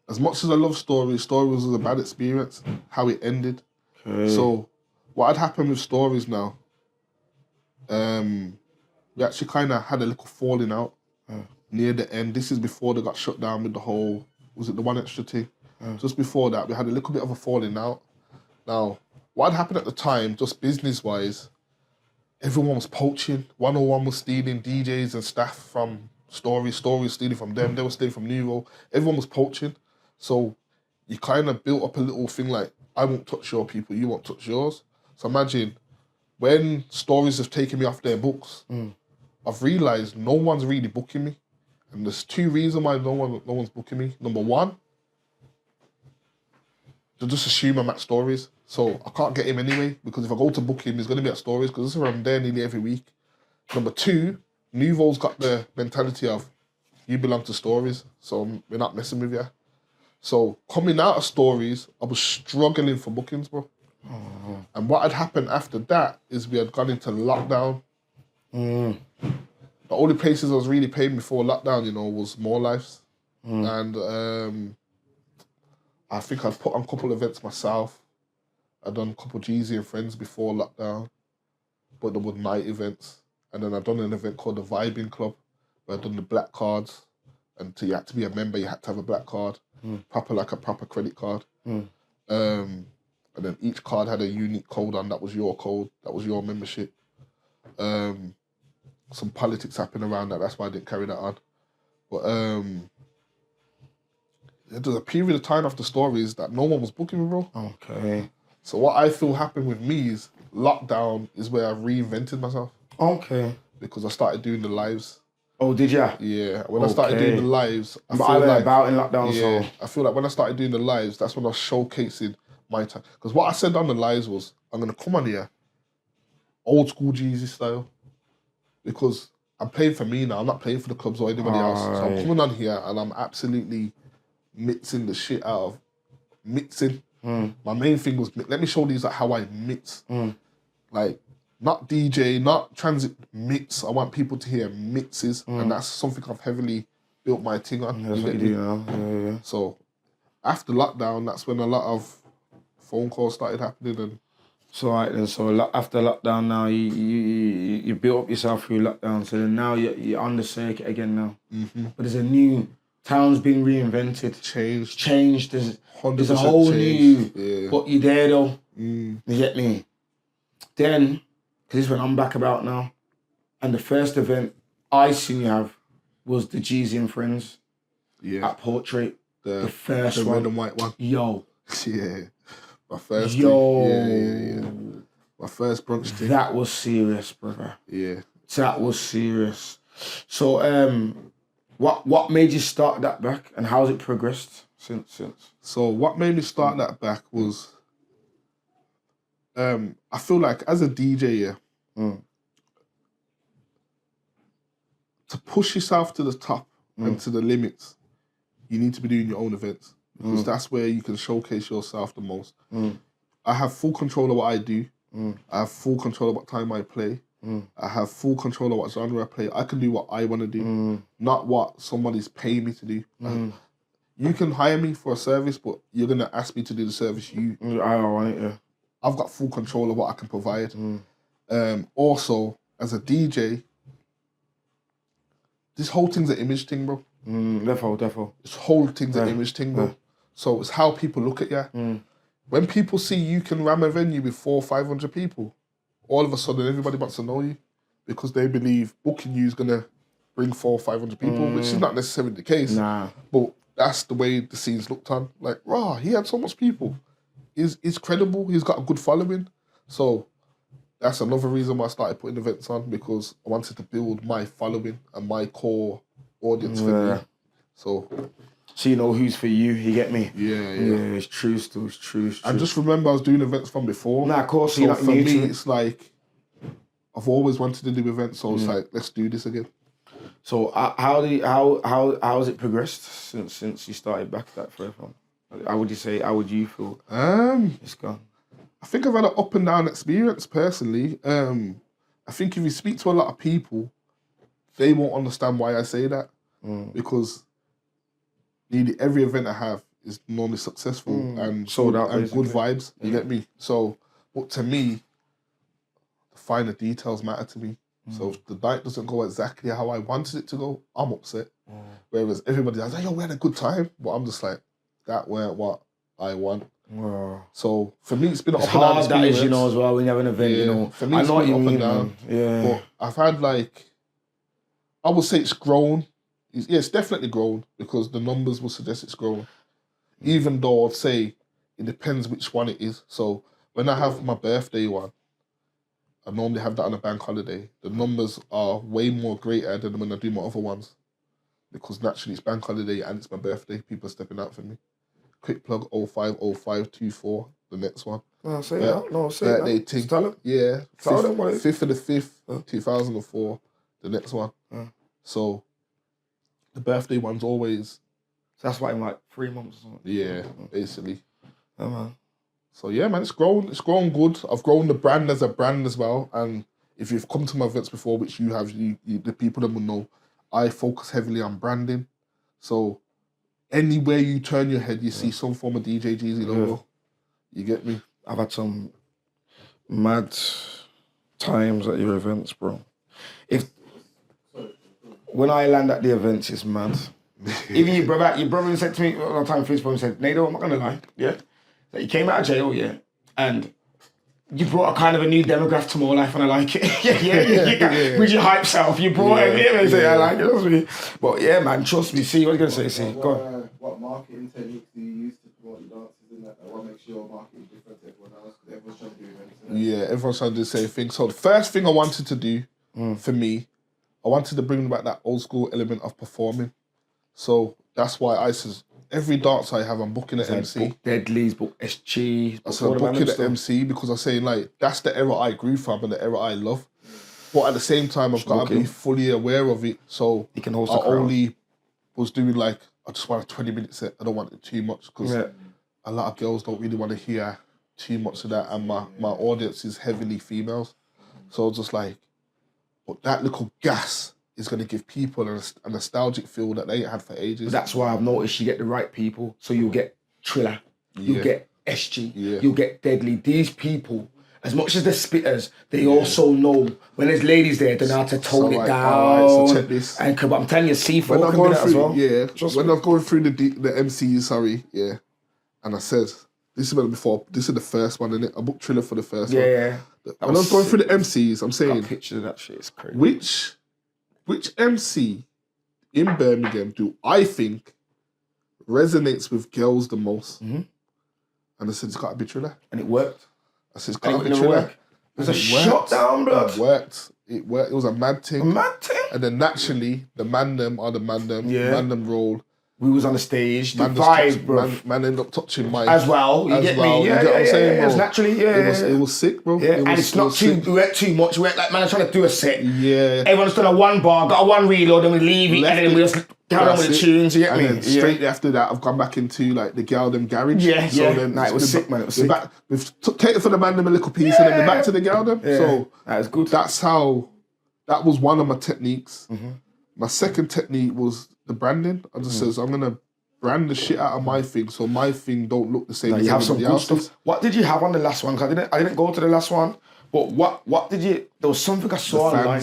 as much as I love Stories was a bad experience, how it ended. Okay. So what had happened with Stories now, we actually kind of had a little falling out near the end. This is before they got shut down with the whole, was it the One Extra thing? Just before that, we had a little bit of a falling out. Now, what had happened at the time, just business-wise, everyone was poaching. 101 was stealing DJs and staff from Stories was stealing from them, they were stealing from Nouveau. Everyone was poaching. So you kind of built up a little thing like, I won't touch your people, you won't touch yours. So imagine, when Stories have taken me off their books, I've realised no one's really booking me. And there's two reasons why no one's booking me. Number one, they just assume I'm at Stories. So I can't get him anyway, because if I go to book him, he's going to be at Stories, because I'm there nearly every week. Number two, Nouveau's got the mentality of, you belong to Stories, so we're not messing with you. So coming out of Stories, I was struggling for bookings, bro. And what had happened after that is we had gone into lockdown. The only places I was really paying before lockdown, was More Lives. And I think I'd put on a couple of events myself. I'd done a couple of G-ZEE and Friends before lockdown, but there were night events. And then I'd done an event called the Vibing Club, where I'd done the black cards. And you had to be a member, you had to have a black card, proper credit card. And and then each card had a unique code on. That was your code. That was your membership. Some politics happened around that. That's why I didn't carry that on. But there was a period of time after stories that no one was booking me, bro. Okay. So what I feel happened with me is lockdown is where I reinvented myself. Okay. Because I started doing the lives. Oh, did ya? Yeah. When I started doing the lives, I but feel I went like about in lockdown, yeah, so I feel like when I started doing the lives, that's when I was showcasing my time. Because what I said on the lives was, I'm gonna come on here, old school G-ZEE style, because I'm playing for me now. I'm not playing for the clubs or anybody else. So I'm coming on here and I'm absolutely mixing the shit out of mixing. My main thing was, let me show these like how I mix. Like, not DJ, not transit, mix. I want people to hear mixes. And that's something I've heavily built my thing on. that's what you do now. Yeah. So after lockdown, that's when a lot of phone calls started happening. And So right then, so after lockdown now, you built up yourself through lockdown. So then now you're on the circuit again now. But there's a new town's been reinvented, changed. There's a whole changed. new. But you're there though. You get me? Then, because this is when I'm back about now, and the first event I seen you have was the G-ZEE and Friends at Portrait. The first the one, red and white one. Yo. Yeah. My first Yo. thing. Yeah. My first brunch thing. That was serious, brother. Yeah. That was serious. So, what made you start that back, and how's it progressed since? So what made me start that back was, I feel like as a DJ, to push yourself to the top and to the limits, you need to be doing your own events because that's where you can showcase yourself the most. I have full control of what I do. I have full control of what time I play. I have full control of what genre I play. I can do what I want to do, not what somebody's paying me to do. You can hire me for a service, but you're going to ask me to do the service I want it, yeah. I've got full control of what I can provide. Also, as a DJ, this whole thing's an image thing, bro. Defo. This whole thing's an image thing, bro. So it's how people look at you. When people see you can ram a venue with 400 or 500 people, all of a sudden everybody wants to know you because they believe booking you is going to bring 400 or 500 people, which is not necessarily the case. Nah. But that's the way the scene's looked on. Like, rah, he had so much people. He's credible. He's got a good following. So that's another reason why I started putting events on, because I wanted to build my following and my core audience for me. So you know who's for you. You get me? Yeah. It's true. Still, it's true. And just remember, I was doing events from before. Nah, of course. So for me, it's like I've always wanted to do events. So it's like, let's do this again. So how has it progressed since you started back that forever? How would you say? How would you feel? It's gone. I think I've had an up and down experience personally. I think if you speak to a lot of people, they won't understand why I say that because nearly every event I have is normally successful and sold out and basically. good vibes. You get me? So, but to me, the finer details matter to me. So if the night doesn't go exactly how I wanted it to go, I'm upset. Whereas everybody else, like, yo, we had a good time. But I'm just like, that weren't what I want. Wow. So for me, it's been an It's up and down hard that experience. is, you know, as well, when you have an event, you know. For me, I it's know what been you up mean, and down. man. Yeah. But I've had I would say it's grown. It's definitely grown because the numbers will suggest it's grown. Even though I'd say it depends which one it is. So when I have my birthday one, I normally have that on a bank holiday. The numbers are way more greater than when I do my other ones. Because naturally it's bank holiday and it's my birthday. People are stepping out for me. Quick plug 050524, the next one. No, say that. No, say that. Birthday thing. Tell them. Yeah. Tell them what it is. 5th of the 5th, 2004, the next one. So the birthday one's always... So that's why in like 3 months or something. Yeah, basically. Yeah, man. So yeah, man, it's grown good. I've grown the brand as a brand as well. And if you've come to my events before, which you have, the people that will know, I focus heavily on branding. So anywhere you turn your head, you see some form of DJ G-ZEE logo. You get me? I've had some mad times at your events, bro. When I land at the events, it's mad. Even your brother said to me one time, Facebook, said, Nado, I'm not gonna lie, yeah. That he came out of jail, yeah, and you brought a kind of a new demographic to More Life, and I like it. yeah. With your hype self, you brought it. I like it. But yeah, man, trust me. See, what are you gonna say? See, go on. What marketing techniques do you use to promote your dances and that? What makes your marketing different to everyone else? Because everyone's trying to do events. Yeah, everyone's trying to do the same thing. So the first thing I wanted to do for me, I wanted to bring back that old school element of performing. So that's why I says every dance I have, I'm booking an MC. Book Deadlies, book SG. So I'm booking an MC because I'm saying like that's the era I grew from and the era I love. But at the same time, I've got to be fully aware of it. So you can host I only was doing like, I just want a 20-minute set. I don't want it too much because a lot of girls don't really want to hear too much of that, and my audience is heavily females. So just like, but that little gas is going to give people a nostalgic feel that they ain't had for ages. That's why I've noticed you get the right people. So you'll get Triller, you'll get SG, you'll get Deadly. These people, as much as they're spitters, they also know when there's ladies there, they know how to tone it down. So check this. And but I'm telling you, C4 when I'm can going do that through, as well. Yeah, when I'm going through the MCs, and I said, this is the first one, innit? I booked Triller for the first one. Yeah. When I was going through the MCs, I'm saying, pictures of that shit, it's crazy. Which MC in Birmingham do I think resonates with girls the most? And I said, it's got to be Triller. And it worked. I said, it's got to be Triller. It was a shutdown, blood. It worked. It was a mad thing. A mad thing? And then naturally, the man them roll. We was on the stage, the vibe, bro. Man ended up touching mine. As well, you get me? Yeah, you get what I'm saying, bro? Naturally, It was sick, bro. Yeah, and it's not too, we went too much. We went like, man, I'm trying to do a set. Yeah. Everyone's done a one bar, got a one reload, then we leave it, and then we just carry on with the tunes, you get me? And then straight after that, I've gone back into like the girl them garage. Then, it was sick, man, it was sick. We've taken for the man them a little piece, and then we're back to the girl them. So that was good. That was one of my techniques. My second technique was the branding. I just says, I'm going to brand the shit out of my thing, so my thing don't look the same as you have some everybody good else's. stuff. What did you have on the last one? Cause I didn't go to the last one. But what did you? There was something I saw online.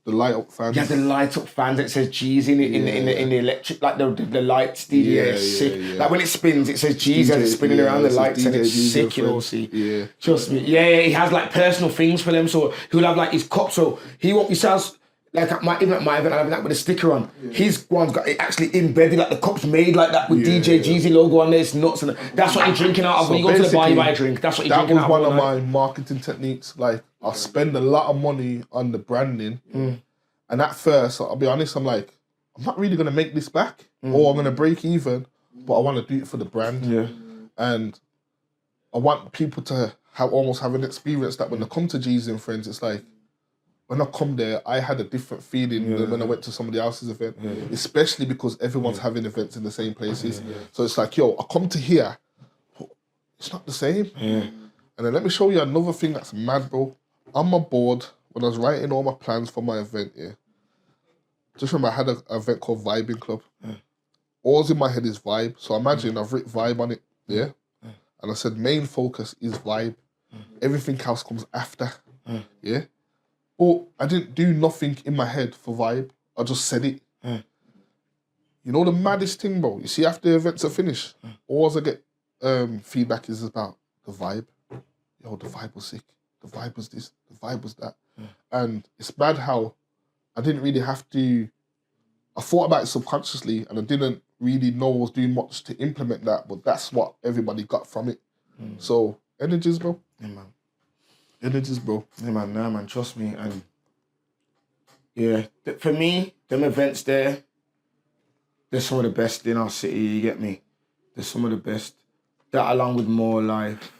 The light up fans. Yeah, the light up fans. It says G-ZEE in the electric, like the lights. Sick. Yeah. Like when it spins, it says G-ZEE as it's spinning around the lights, and it's sick. You know, see. Yeah. Trust me. Yeah. He has like personal things for them, so he'll have like his cup. So he won't be sells. Like even at my event, I have that with a sticker on. His one's got it actually embedded, like the cup's made like that with DJ G-ZEE logo on there. It's nuts, and that's what you're drinking out of. So when you go to the bar, you buy a drink. That's what you're drinking out of. That was one of my marketing techniques. Like I spend a lot of money on the branding, and at first, I'll be honest, I'm like, I'm not really gonna make this back, or I'm gonna break even, but I want to do it for the brand. Yeah, and I want people to almost have an experience that when they come to G-ZEE and Friends, it's like, when I come there, I had a different feeling than when I went to somebody else's event, especially because everyone's having events in the same places. So it's like, yo, I come to here, but it's not the same. And then let me show you another thing that's mad, bro. On my board, when I was writing all my plans for my event, just remember I had an event called Vibing Club. All's in my head is vibe. So imagine I've written vibe on it, and I said main focus is vibe. Everything else comes after, But I didn't do nothing in my head for vibe. I just said it. You know the maddest thing, bro? You see, after the events are finished, all I get feedback is about the vibe. Yo, the vibe was sick. The vibe was this. The vibe was that. And it's bad how I didn't really have to... I thought about it subconsciously and I didn't really know I was doing much to implement that, but that's what everybody got from it. So, energies, bro. Yeah, man. Energies, bro. Yeah, man, nah, man, trust me. And for me, them events there, they're some of the best in our city, you get me? They're some of the best. That along with More Life.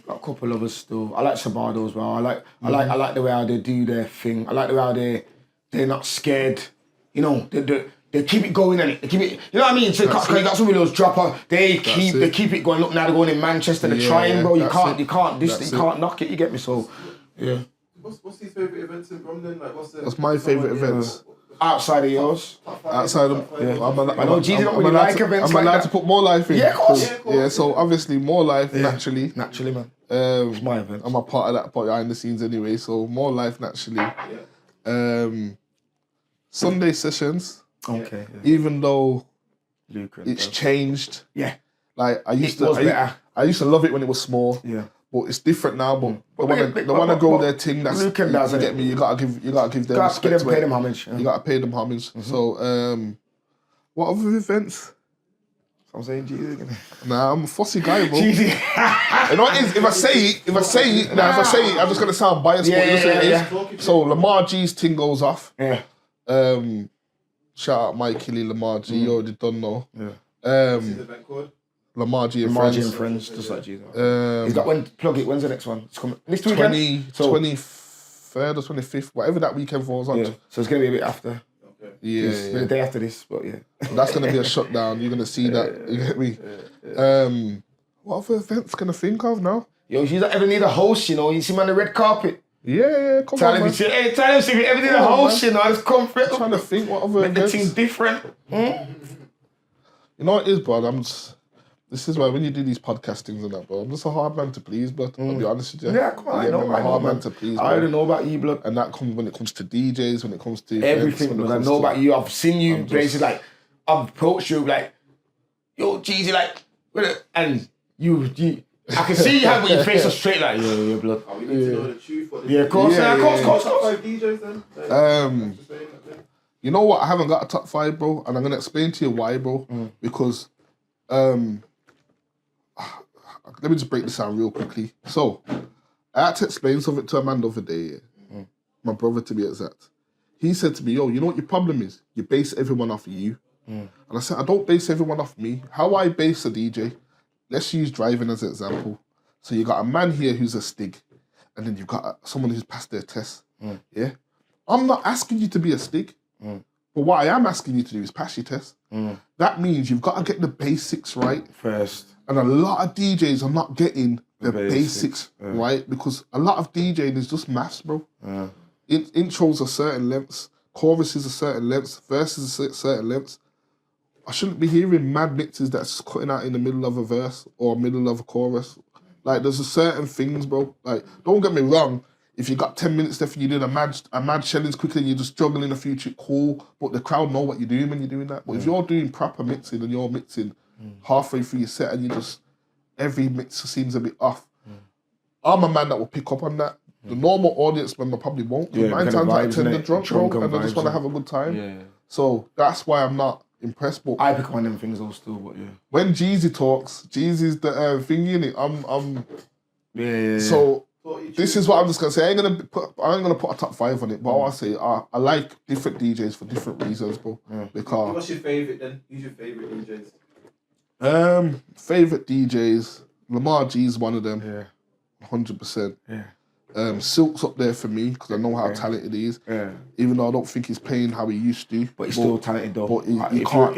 Got a couple of us still. I like Sabado as well. I like the way how they do their thing. I like the way how they're not scared. You know, they keep it going and they keep it. You know what I mean? So you got some of those dropper. They keep it going. Look, now they're going in Manchester. They're trying, bro. You can't knock it. You get me? So, yeah. What's his favourite events in Birmingham? Like, what's my favourite events? Outside of yours. Outside of I know G-ZEE don't really like events. I'm allowed to put More Life in. Yeah, of course. Yeah, so obviously More Life naturally. Naturally, man. It's my event. I'm a part of that behind the scenes anyway. So More Life naturally. Sunday sessions. Okay. Even though it's changed. Yeah. Like I used to love it when it was small. Yeah. But it's different now. But they wanna grow their thing. That's Luke and Daz, you get me. You gotta give them respect. Pay them homage. You gotta pay them homage. So what other events? I'm saying G-ZEE again. Nah, I'm a fussy guy, bro. G-ZEE. You know what it is? If I say it, I'm just gonna sound biased. Yeah. So Lamar G's thing goes off. Yeah. Shout out Mike Killy, Lamar G. You already done know. Yeah. Lamar G and Lamar friends. G and friends, just like G-ZEE. He's got plug it. When's the next one? It's coming this weekend. 23rd or 25th, whatever that weekend falls on. Yeah. So it's gonna be a bit after. Yeah, It's the day after this, but yeah. That's gonna be a shutdown. You're gonna see that. You get me? What other events can I think of now? Yo, you don't ever need a host, you know. You see him on the red carpet. Yeah, come Tell on, him, man. tell him if you ever need a host, you know. It's comfort. I'm trying to think what other Make the events. thing different. You know what it is, bro? This is why when you do these podcast things and that, bro, I'm just a hard man to please, but I'll be honest with you. Yeah, come on, I know, I'm a hard man to please, I bro. already know about you, blood. And that comes when it comes to DJs, when it comes to Everything, events, blood. I know about you. I've seen you places like, I've approached you like, yo, G-ZEE, like, and you I can see you have with your face so straight like, yeah, blood. We need to know the truth. Yeah, of course, of course. Top 5 DJs then? You know what? I haven't got a top 5, bro, and I'm gonna explain to you why, bro. Because let me just break this down real quickly. So, I had to explain something to a man the other day, my brother to be exact. He said to me, yo, you know what your problem is? You base everyone off of you. And I said, I don't base everyone off me. How I base a DJ, let's use driving as an example. So you got a man here who's a stig, and then you've got someone who's passed their test. Yeah? I'm not asking you to be a stig, but what I am asking you to do is pass your test. That means you've got to get the basics right. First. And a lot of DJs are not getting the basics right because a lot of DJing is just maths, bro. Intros are certain lengths, choruses are certain lengths, verses are certain lengths. I shouldn't be hearing mad mixes that's cutting out in the middle of a verse or middle of a chorus. Like, there's a certain things, bro. Like, don't get me wrong. If you got 10 minutes left and you did a mad shellings quickly and you're just juggling a few shit, cool. But the crowd know what you're doing when you're doing that. But if you're doing proper mixing and you're mixing halfway through your set and you just, every mix seems a bit off, I'm a man that will pick up on that. The normal audience member probably won't. 9 times out of 10 they're drunk, bro, and they just want to have a good time. So that's why I'm not impressed. But I pick up on them things though still, but yeah. When G-ZEE talks, G-ZEE's the thingy in it. I'm. Yeah. So this is what I'm just gonna say. I ain't gonna put a top 5 on it, but I'll say I like different DJs for different reasons, bro. Because what's your favourite then? Who's your favourite DJs? Favorite DJs, Lamar G's one of them. Yeah. 100%. Yeah. Silk's up there for me because I know how talented he is. Yeah. Even though I don't think he's playing how he used to. But he's still talented though. But you can't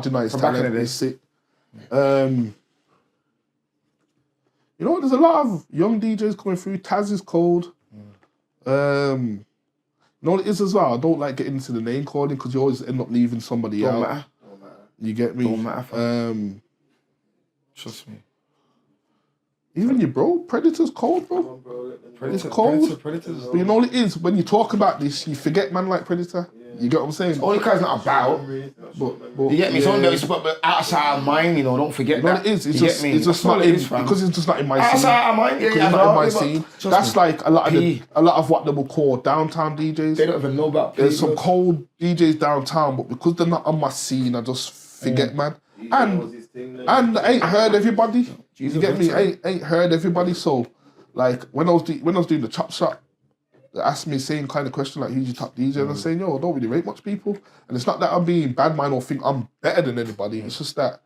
deny his talent. He's sick. You know what? There's a lot of young DJs coming through. Taz is cold. You know what it is as well? I don't like getting into the name calling because you always end up leaving somebody Don't out. matter. You get me? Don't matter. Trust me. Even your bro, Predator's cold, bro. It's cold. Predators. But you know what it is? When you talk about this, you forget man like Predator. You get what I'm saying? Only because not about. But You get me? Something that's outside of mine, you know, don't forget you know that. what it is? It's You just, get me? it's just That's all not it in, is, fam. because it's just not in my scene. Outside of mine, Because it's not in my scene. Trust That's me. like a lot P. of what they will call downtown DJs. They don't even know about P. There's some cold DJs downtown, but because they're not on my scene, I just forget, man. And I ain't heard everybody. You get me? I ain't heard everybody. So, like when I was doing the chop shop, they asked me the same kind of question like, "Who's your top DJ?" And I'm saying, "Yo, I don't really rate much people." And it's not that I'm being bad man or think I'm better than anybody. It's just that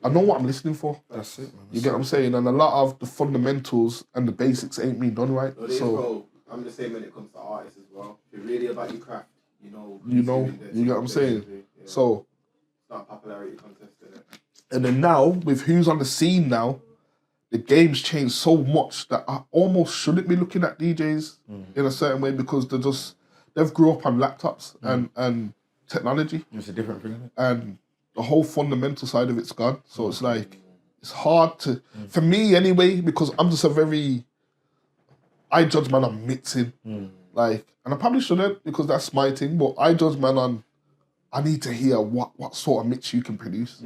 I know what I'm listening for. That's it, man. You get what I'm saying? And a lot of the fundamentals and the basics ain't being done right. So I'm the same when it comes to artists as well. If you're really about your craft, you know. you get what I'm saying? Yeah. So. It's not a popularity contest, is it? And then now, with who's on the scene now, the game's changed so much that I almost shouldn't be looking at DJs in a certain way because they've grew up on laptops and technology. It's a different thing, isn't it? And the whole fundamental side of it's gone. So it's like, it's hard to, for me anyway, because I'm just I judge man on mixing. Like, and I probably shouldn't because that's my thing, but I judge man on, I need to hear what sort of mix you can produce.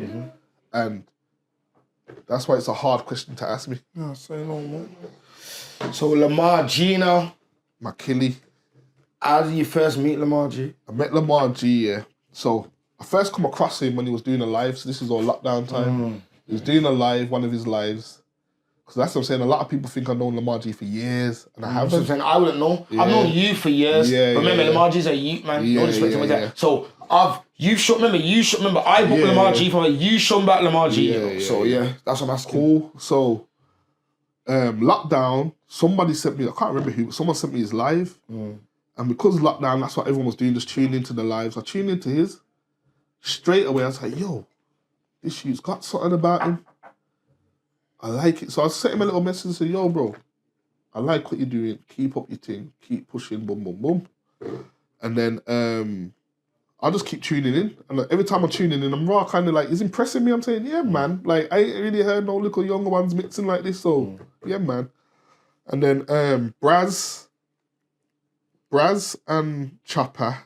And That's why it's a hard question to ask me. No, say no more. So Lamar G now. My killie. How did you first meet Lamar G? I met Lamar G, yeah. So I first come across him when he was doing a live. So this was all lockdown time. He was doing a live, one of his lives. Because that's what I'm saying. A lot of people think I've known Lamar G for years, and I haven't. So I wouldn't know. Yeah. I've known you for years. Yeah, but remember, yeah. Lamar G's a youth man. Yeah, No disrespect to him, yeah. So remember, I booked Yeah, Lamar yeah. G from you shown back Lamar G. Yeah, yeah, so yeah. that's what I'm asking. Cool. So lockdown, somebody sent me, I can't remember who, but someone sent me his live. And because lockdown, that's what everyone was doing, just tuning into the lives. I tuned into his. Straight away, I was like, yo, this dude's got something about him. I like it. So I sent him a little message and said, yo, bro, I like what you're doing. Keep up your thing. Keep pushing. Boom, boom, boom. And then I'll just keep tuning in. And like, every time I'm tuning in, I'm raw kind of like, it's impressing me. I'm saying, yeah, man. Like, I ain't really heard no little younger ones mixing like this. So, yeah, man. And then Braz and Chopper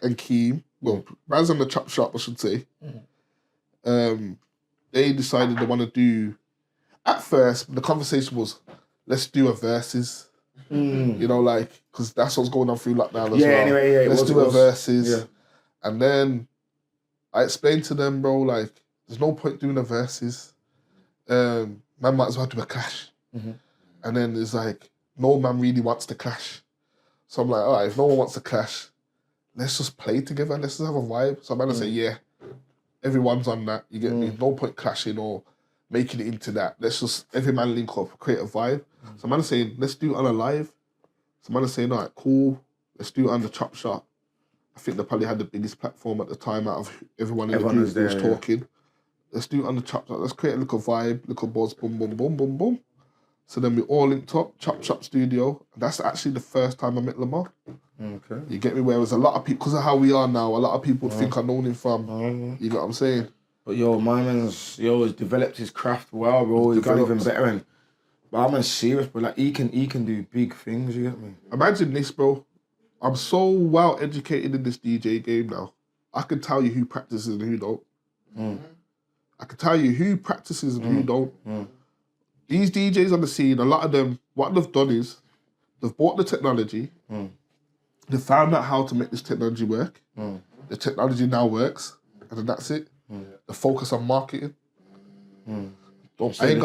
and Keem, well, Braz and the Chop Shop, I should say, they decided they want to do, at first, the conversation was, let's do a verses. You know, like, because that's what's going on through lockdown as well. Anyway, yeah, let's do a verses. Yeah. And then I explained to them, bro, like, there's no point doing a verses. Man might as well do a clash. And then it's like, no man really wants to clash. So I'm like, all right, if no one wants to clash, let's just play together. Let's just have a vibe. So I'm going to say, yeah, everyone's on that. You get me? No point clashing or making it into that. Let's just, every man link up, create a vibe. So I'm going to say, let's do it on a live. So I'm going to say, all right, cool. Let's do it on the Chop Shop. I think they probably had the biggest platform at the time out of everyone in the group who was talking. Let's do it on the Chop Shop. Let's create a little vibe, little buzz, boom, boom, boom, boom, boom. So then we all linked up, Chop Shop Studio. That's actually the first time I met Lamar. Okay. You get me? Whereas a lot of people, because of how we are now, a lot of people would think I've known him from, you know what I'm saying? But yo, my man's, has developed his craft well, bro. He's got even better. And, but I'm serious, but like, he can do big things, you get me? Imagine this, bro. I'm so well educated in this DJ game now. I can tell you who practices and who don't. I can tell you who practices and who don't. These DJs on the scene, a lot of them, what they've done is, they've bought the technology, they found out how to make this technology work, the technology now works, and then that's it. The focus on marketing. I ain't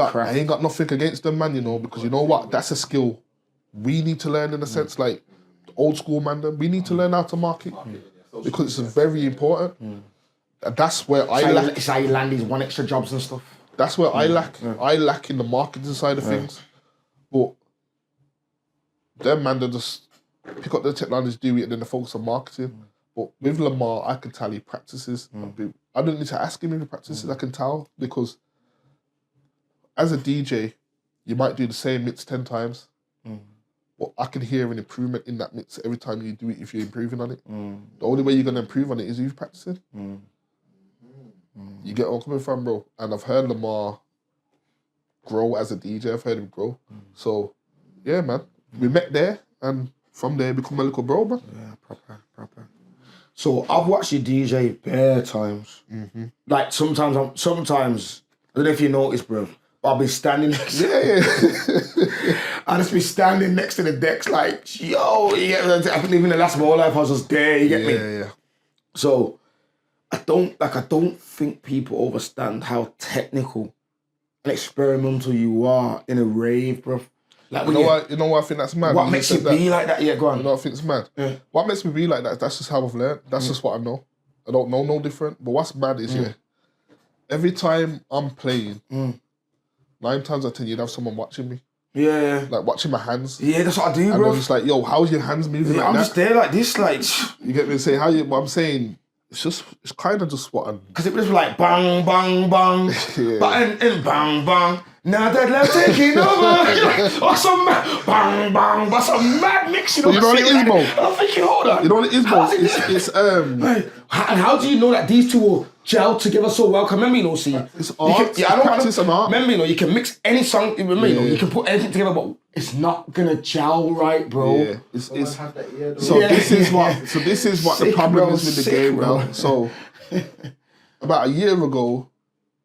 got nothing against them, man, you know, because you know what? That's a skill we need to learn in a sense, like, old school man, we need to learn how to market because it's very important. And that's where I lack. It's how you land these one extra jobs and stuff. That's where I lack. I lack in the marketing side of things. But them man, they just pick up the technology, do it, and then they focus on marketing. But with Lamar, I can tell he practices. I don't need to ask him if he practices. I can tell because as a DJ, you might do the same mix 10 times. But I can hear an improvement in that mix every time you do it if you're improving on it. The only way you're going to improve on it is if you're practicing. You get where I'm coming from, bro? And I've heard Lamar grow as a DJ. I've heard him grow. So, yeah, man. We met there, and from there, become a little bro, man. Yeah, proper. So, I've watched you DJ bare times. Like, sometimes, I don't know if you noticed, bro, I'll be standing next I'll just be standing next to the decks like, yo, you get me? I think even the last of my whole life I was just there, you get me? Yeah. So I don't think people understand how technical and experimental you are in a rave, bro. Like You know what I think that's mad? What makes you be like that? Yeah, go on. You know what I think it's mad? Yeah. What makes me be like that, that's just how I've learned. That's just what I know. I don't know no different. But what's mad is, every time I'm playing, 9 times out of 10, you'd have someone watching me. Yeah. Like watching my hands. Yeah, that's what I do, and bro. I'm just like, yo, how's your hands moving like I'm that? just there like this, like... You get me? Say what I'm saying, it's kind of just what I'm... Because it was like bang, bang, bang, and bang, bang. Now that love taking over. Or some bang, bang, but some mad mix, you know what it is, bro? I'm thinking, hold on. You know what it is, bro? It's And how do you know that these two will gel together so well? Because remember, see, it's art. Practice and art. Remember, you can mix any song. Remember, you can put anything together, but it's not gonna gel right, bro. Yeah, this is what the problem is with the game, bro. So about a year ago,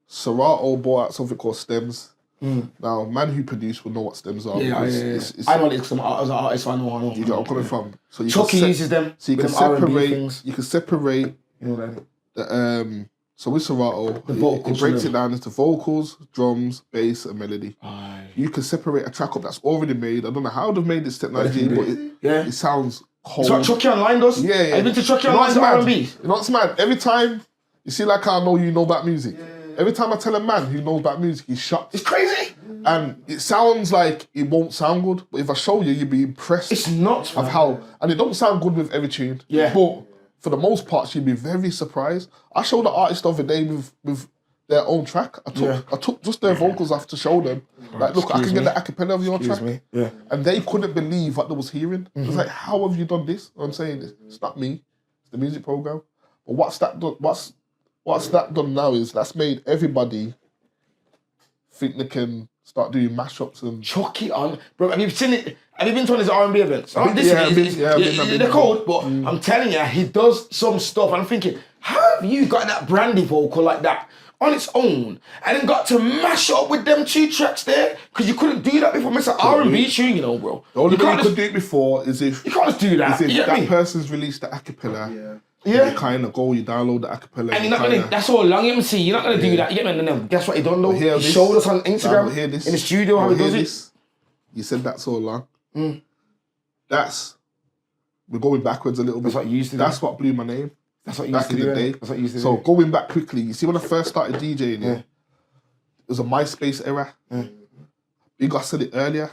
Serato bought out something called stems. Now, man who produced will know what stems are. Yeah. It's, I know this because I'm an artist, so I know. you get where I'm coming from. So you Chucky can uses them. So you can with them R&B separate. things. You can separate. You know that. The so with Serato, The vocals it breaks from it down into vocals, drums, bass, and melody. Aye. You can separate a track up that's already made. I don't know how they've made this technology, but it sounds cold. It's what Chucky Online does. Yeah. Have you been to Chucky You know Online's what's mad? R&B? You know what's mad? Every time you see, like I know you know about music. Every time I tell a man who knows about music, he's shocked. It's crazy. And it sounds like it won't sound good, but if I show you, you'll be impressed. It's nuts, of man. how, and it don't sound good with every tune. Yeah. But for the most part, you'd be very surprised. I showed the artist the other day with their own track. I took just their vocals off to show them. Like, look, I can get the acapella of your track. Yeah. And they couldn't believe what they was hearing. It was like, how have you done this? I'm saying it's not me. It's the music program. But what's that done? What's that done now is that's made everybody think they can start doing mashups and Chucky on, bro. Have you seen it? Have you been to one of his R&B events? I've been. They're cold, but I'm telling you, he does some stuff. And I'm thinking, how have you got that brandy vocal like that on its own, and then got to mash up with them 2 tracks there? Because you couldn't do that before. It's an R&B tune, you know, bro. The only way you could do it before is if you can't just do that. Is if You get me? that person's released the acapella. Yeah. You kind of go, you download the acapella. And you're not gonna. That's all long MC. You're not gonna do that. You get me? And then guess what? He don't know. He showed us on Instagram hear this. in the studio how he does it. You said that so long. We're going backwards a little bit. That's what you used to do. That's what blew my name. That's what you back used to in do. the day. That's what you used to So do. going back quickly, you see when I first started DJing, it was a MySpace era. Big I said it earlier.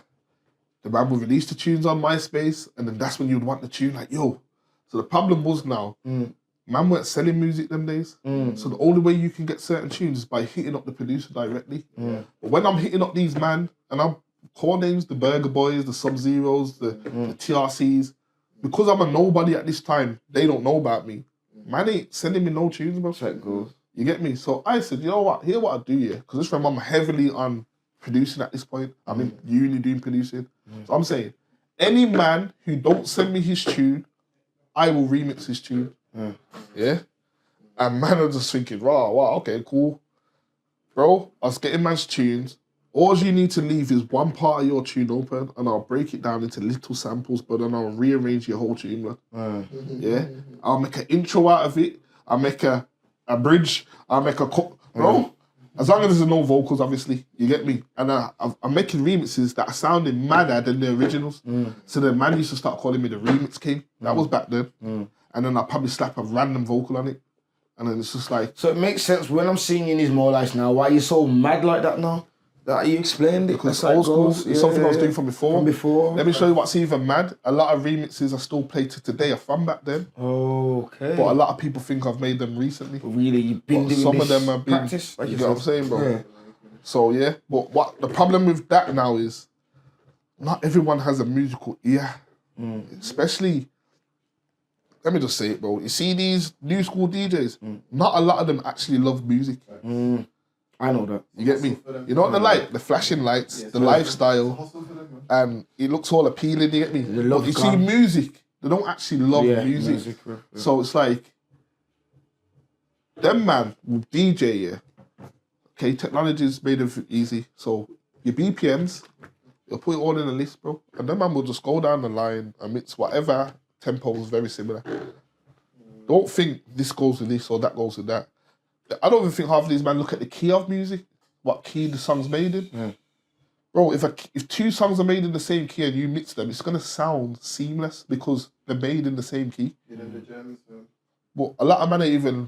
The man would release the tunes on MySpace, and then that's when you'd want the tune, like, yo. So the problem was now, man weren't selling music them days. So the only way you can get certain tunes is by hitting up the producer directly. But when I'm hitting up these man, and I'm core names, the Burger Boys, the Sub-Zeros, the TRCs, because I'm a nobody at this time, they don't know about me. Man ain't sending me no tunes, bro. Check goes. You get me? So I said, you know what? Here's what I do, yeah. Because this time I'm heavily on producing at this point. I'm in uni doing producing. So I'm saying, any man who don't send me his tune, I will remix his tune. Yeah? And man, I'm just thinking, wow, okay, cool. Bro, I was getting man's tunes. All you need to leave is one part of your tune open, and I'll break it down into little samples, but then I'll rearrange your whole tune, man. Yeah? I'll make an intro out of it. I'll make a bridge. I'll make a cut. Bro, as long as there's no vocals, obviously. You get me? And I'm making remixes that are sounding madder than the originals. So the man used to start calling me the remix king. That was back then. And then I'll probably slap a random vocal on it. And then it's just like... So it makes sense when I'm seeing you in these more lights now, why are you so mad like that now? That you explained it. Because it's old school. It's something I was doing from before. Let me show you what's even mad. A lot of remixes I still play to today are from back then. Okay. But a lot of people think I've made them recently. Really, you've been doing some this of them have been practice, like you know what I'm saying, bro? Yeah. So yeah. But what the problem with that now is not everyone has a musical ear. Especially, let me just say it, bro. You see these new school DJs, not a lot of them actually love music. I know that. You get me? You know what they like? The flashing lights, the lifestyle, and it looks all appealing, you get me? But you see music, they don't actually love music. So it's like, them man with DJ, yeah. Okay, technology's made it easy. So your BPMs, you'll put it all in a list, bro. And then man will just go down the line and mix whatever tempo is very similar. Don't think this goes with this or that goes with that. I don't even think half of these men look at the key of music, what key the song's made in. Bro, if 2 songs are made in the same key and you mix them, it's going to sound seamless because they're made in the same key. But a lot of men are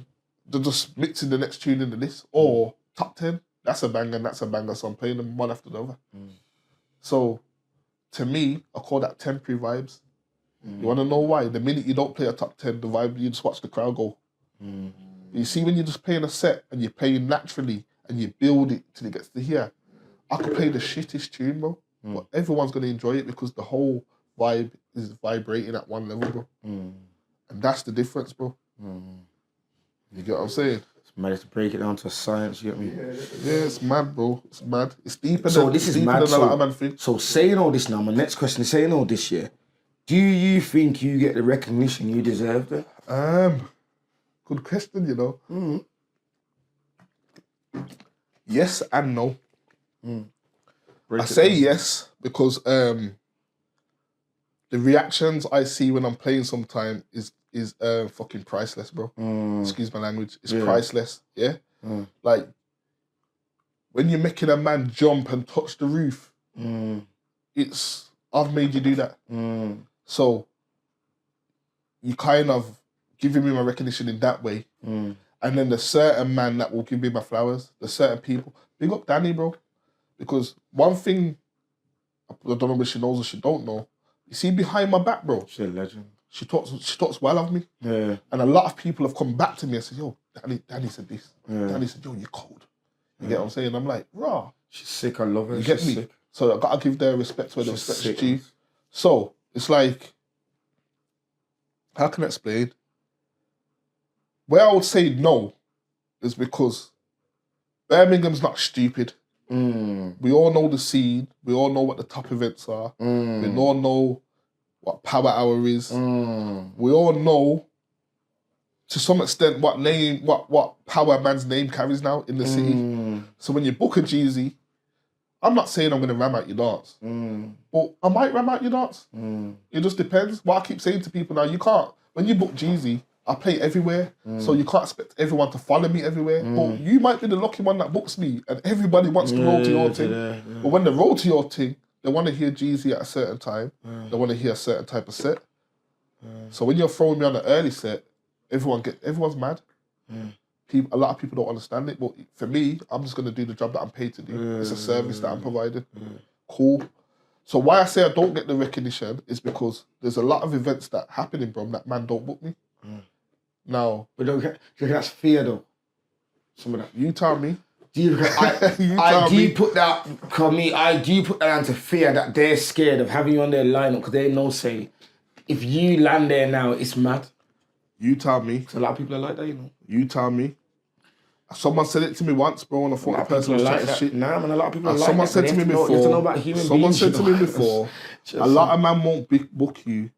they're just mixing the next tune in the list. Or top 10, that's a banger and that's a banger, so I'm playing them one after the other. So, to me, I call that temporary vibes. You want to know why? The minute you don't play a top 10, the vibe, you just watch the crowd go. You see, when you're just playing a set and you're playing naturally and you build it till it gets to here, I could play the shittest tune, bro, but everyone's going to enjoy it because the whole vibe is vibrating at one level, bro. And that's the difference, bro. You get what I'm saying? It's mad to break it down to science, you get me? Yeah, it's mad, bro. It's mad. It's deeper So than, this is deeper mad. than a lot of man think. So saying all this now, my next question is saying all this, yeah, do you think you get the recognition you deserve there? Good question, you know. Yes and no. Break I it say down. yes because the reactions I see when I'm playing sometime is fucking priceless, bro. Excuse my language. It's priceless, yeah? Like, when you're making a man jump and touch the roof, it's, I've made you do that. So, you kind of giving me my recognition in that way. And then the certain man that will give me my flowers, the certain people. Big up Danny, bro. Because one thing, I don't know if she knows or she don't know, you see behind my back, bro. She's a legend. She talks well of me. Yeah. And a lot of people have come back to me and said, yo, Danny said this. Yeah. Danny said, yo, you're cold. You get what I'm saying? I'm like, rah. She's sick. I love her. You get She's me? sick. So I gotta give their respect where the She's respect's sick. due. So it's like, how can I explain? Where I would say no is because Birmingham's not stupid. We all know the scene. We all know what the top events are. We all know what Power Hour is. We all know, to some extent, what Power Man's name carries now in the city. So when you book a G-ZEE, I'm not saying I'm going to ram out your dance, but I might ram out your dance. It just depends. What I keep saying to people now, you can't, when you book G-ZEE, I play everywhere, so you can't expect everyone to follow me everywhere. But you might be the lucky one that books me, and everybody wants to roll to your thing. But when they roll to your thing, they want to hear G-ZEE at a certain time. They want to hear a certain type of set. So when you're throwing me on an early set, everyone's mad. A lot of people don't understand it, but for me, I'm just going to do the job that I'm paid to do. It's a service that I'm providing. Cool. So why I say I don't get the recognition is because there's a lot of events that happen in Brom that man don't book me. Now, But don't get, do you think that's fear though? Some of that. you tell me. Do you, I do put that, I do put that onto fear that they're scared of having you on their lineup because they know, say, if you land there now, it's mad. You tell me. So a lot of people are like that, you know. You tell me. Someone said it to me once, bro, and I thought the person was chatting shit. Nah, man, a lot of people are like Someone that. said to me before. You have to know about human someone beings, said to you know. me before. A lot of man won't book you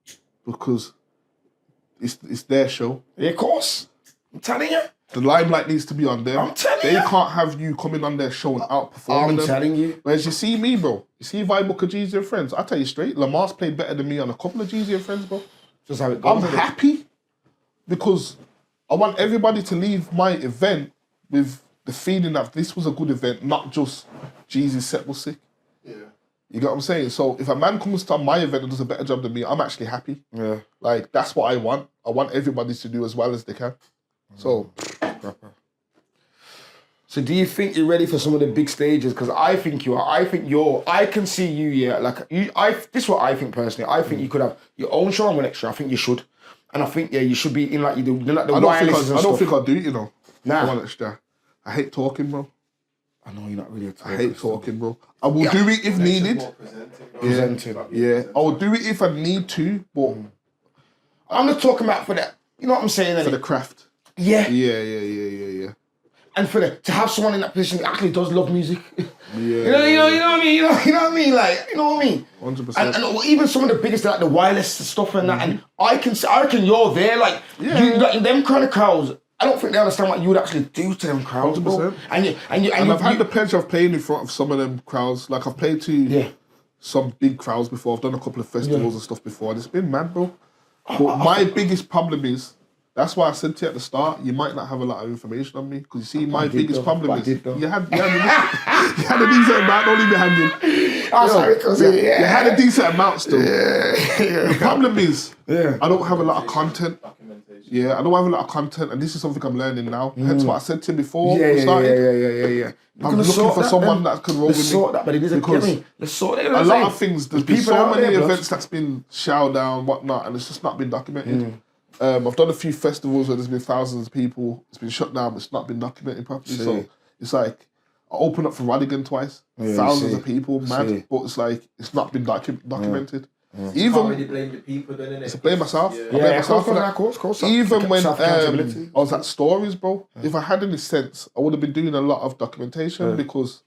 because it's their show. Yeah, of course. I'm telling you. The limelight needs to be on them. I'm telling they you. can't have you coming on their show and outperforming I'm them. telling you. Whereas you see me, bro. You see if I book a G-ZEE and Friends, I tell you straight, Lamar's played better than me on a couple of G-ZEE and Friends, bro. Just how it goes. I'm happy because I want everybody to leave my event with the feeling that this was a good event, not just G-ZEE's set was sick. Yeah. You get what I'm saying? So if a man comes to my event and does a better job than me, I'm actually happy. Yeah. Like, that's what I want. I want everybody to do as well as they can. So, So do you think you're ready for some of the big stages? Because I think you are. I can see you, yeah. Like, this is what I think personally. I think you could have your own show on one extra. I think you should. And I think, yeah, you should be in like you do, like the wireless and I don't stuff. think I'll do it, you know. Nah. One extra. I hate talking, bro. I know you're not really a talker. I hate talking, bro. I will do it if needed. Presenting. Yeah. I will do it if I need to, but I'm not talking about for that. You know what I'm saying? for the craft. Yeah. Yeah. And for to have someone in that position that actually does love music. Yeah. You know what I mean? You know what I mean? Like, you know what I mean? 100%. And even some of the biggest, like the wireless stuff and that, and I reckon you're there, like, you, like them kind of crowds. I don't think they understand what you would actually do to them crowds, bro. 100%. And I've had the pleasure of playing in front of some of them crowds. Like, I've played to some big crowds before. I've done a couple of festivals and stuff before, and it's been mad, bro. But my biggest problem is, that's why I said to you at the start, you might not have a lot of information on me. Because you see, my biggest problem is, you had a decent amount, don't leave me hanging. You had a decent amount still. The problem is, I don't have a lot of content. Yeah, I don't have a lot of content, and this is something I'm learning now. Hence what I said to you before we started. I'm looking for someone that can roll with me. Sort that, but it isn't because let's sort it. a lot of things, there's been so many there, events that's been shouted down, whatnot, and it's just not been documented. I've done a few festivals where there's been thousands of people. It's been shut down, but it's not been documented properly. So it's like, I opened up for Radigan twice, thousands of people, mad, but it's like, it's not been documented. Even can't really blame the people then, innit? It's a blame myself. Yeah. I blame myself for that. Of course. Even when I Self-accountability. was at Stories, bro, if I had any sense, I would have been doing a lot of documentation because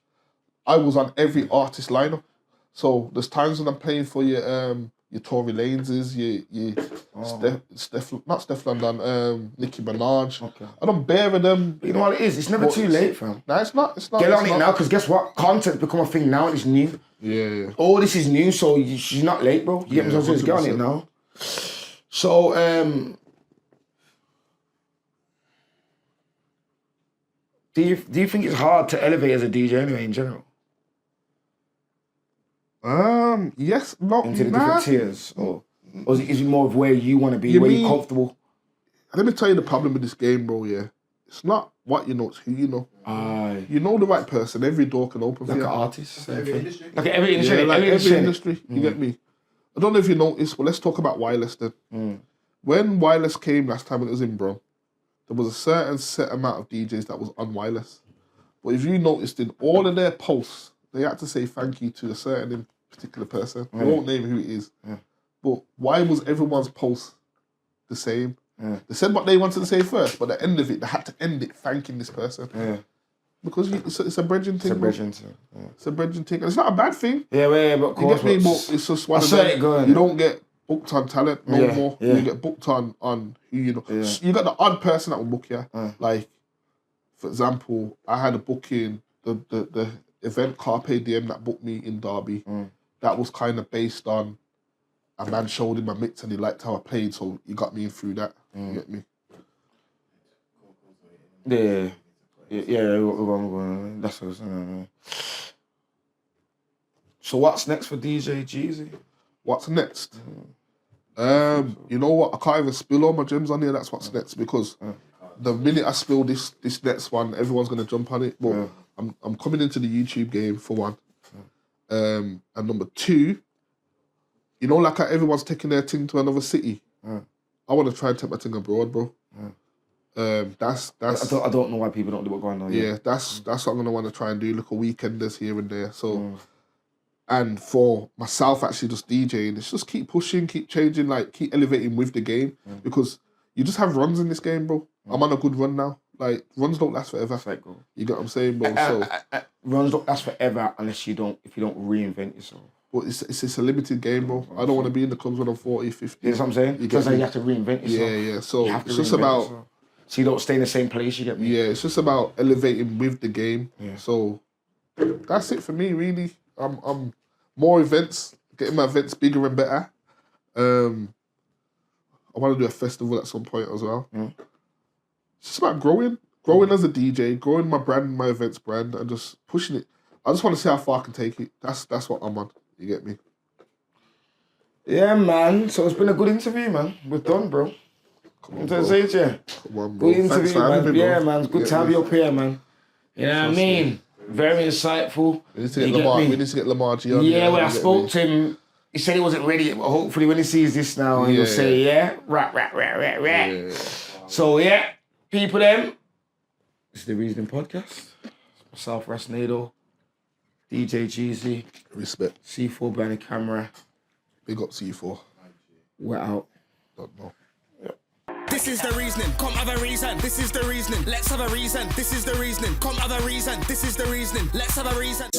I was on every artist lineup. So there's times when I'm playing for your your Tory Laneses, not Steph London, Nicki Minaj. Okay. I don't bear of them. But you know what it is? It's never too late, fam. Nah, it's not. Get on it now, because guess what? Content's become a thing now and it's new. Yeah. All this is new, so you're not late, bro. You get me? So get on it now. So, do you think it's hard to elevate as a DJ anyway, in general? Yes, not into the different tiers, or is it more of where you want to be, where you're comfortable? Let me tell you the problem with this game, bro. Yeah, it's not what you know, it's who you know. You know the right person, every door can open for you. Like an artist, Every industry. like every industry, Yeah, like every industry. Mm. You get me? I don't know if you noticed, but let's talk about Wireless then. When Wireless came last time when it was in, bro, there was a certain set amount of DJs that was on Wireless. But if you noticed in all of their posts, they had to say thank you to a certain particular person. I won't name who it is. But why was everyone's post the same? They said what they wanted to say first, but at the end of it, they had to end it thanking this person. Because it's a bridging thing. It's a bridging thing. And it's not a bad thing. Yeah, but of course. You get me? But it's just one of them. You don't get booked on talent no more. You get booked on who you know. You got the odd person that will book you. Like, for example, I had a booking, the event Carpe Diem that booked me in Derby. That was kind of based on a man showed him my mix and he liked how I played, so he got me in through that. You get me? Yeah, that's what I was saying. So what's next for DJ G-ZEE? What's next? You know what? I can't even spill all my gems on here. That's what's next, because the minute I spill this next one, everyone's gonna jump on it. But I'm coming into the YouTube game for one. And number two, you know, like how everyone's taking their thing to another city. I want to try and take my thing abroad, bro. That's. I don't know why people don't do what's going on. Yeah, that's what I'm gonna want to try and do. Look, a weekenders here and there. So, and for myself, actually, just DJing, it's just keep pushing, keep changing, like keep elevating with the game, because you just have runs in this game, bro. I'm on a good run now. Like, runs don't last forever. You get what I'm saying, bro? So runs don't last forever if you don't reinvent yourself. But it's a limited game, bro. I don't want to be in the clubs when I'm 40, 50. You know what I'm saying? Because you have to reinvent yourself. Yeah. So it's just about... So you don't stay in the same place, you get me? Yeah, it's just about elevating with the game. Yeah. So that's it for me, really. I'm more events, getting my events bigger and better. I want to do a festival at some point as well. It's just about growing as a DJ, growing my brand, my events brand, and just pushing it. I just want to see how far I can take it. That's what I'm on. You get me? Yeah, man. So it's been a good interview, man. We're done, bro. Come on, bro. Come on, bro. Good interview, man. Me, bro. Yeah, man. It's good to have you up here, man. You know what I mean? Very insightful. We need to get Lamar G on. Yeah, when I spoke to him, he said he wasn't ready. But hopefully when he sees this now, he'll say, yeah, rat. Yeah. So, yeah, people them. This is the Reasoning Podcast. Myself, Rasnado, DJ G-ZEE. Respect. C4 behind the camera. Big up C4. We're out. Don't know. This is the reasoning, come have a reason. This is the reasoning, let's have a reason. This is the reasoning, come have a reason. This is the reasoning, let's have a reason.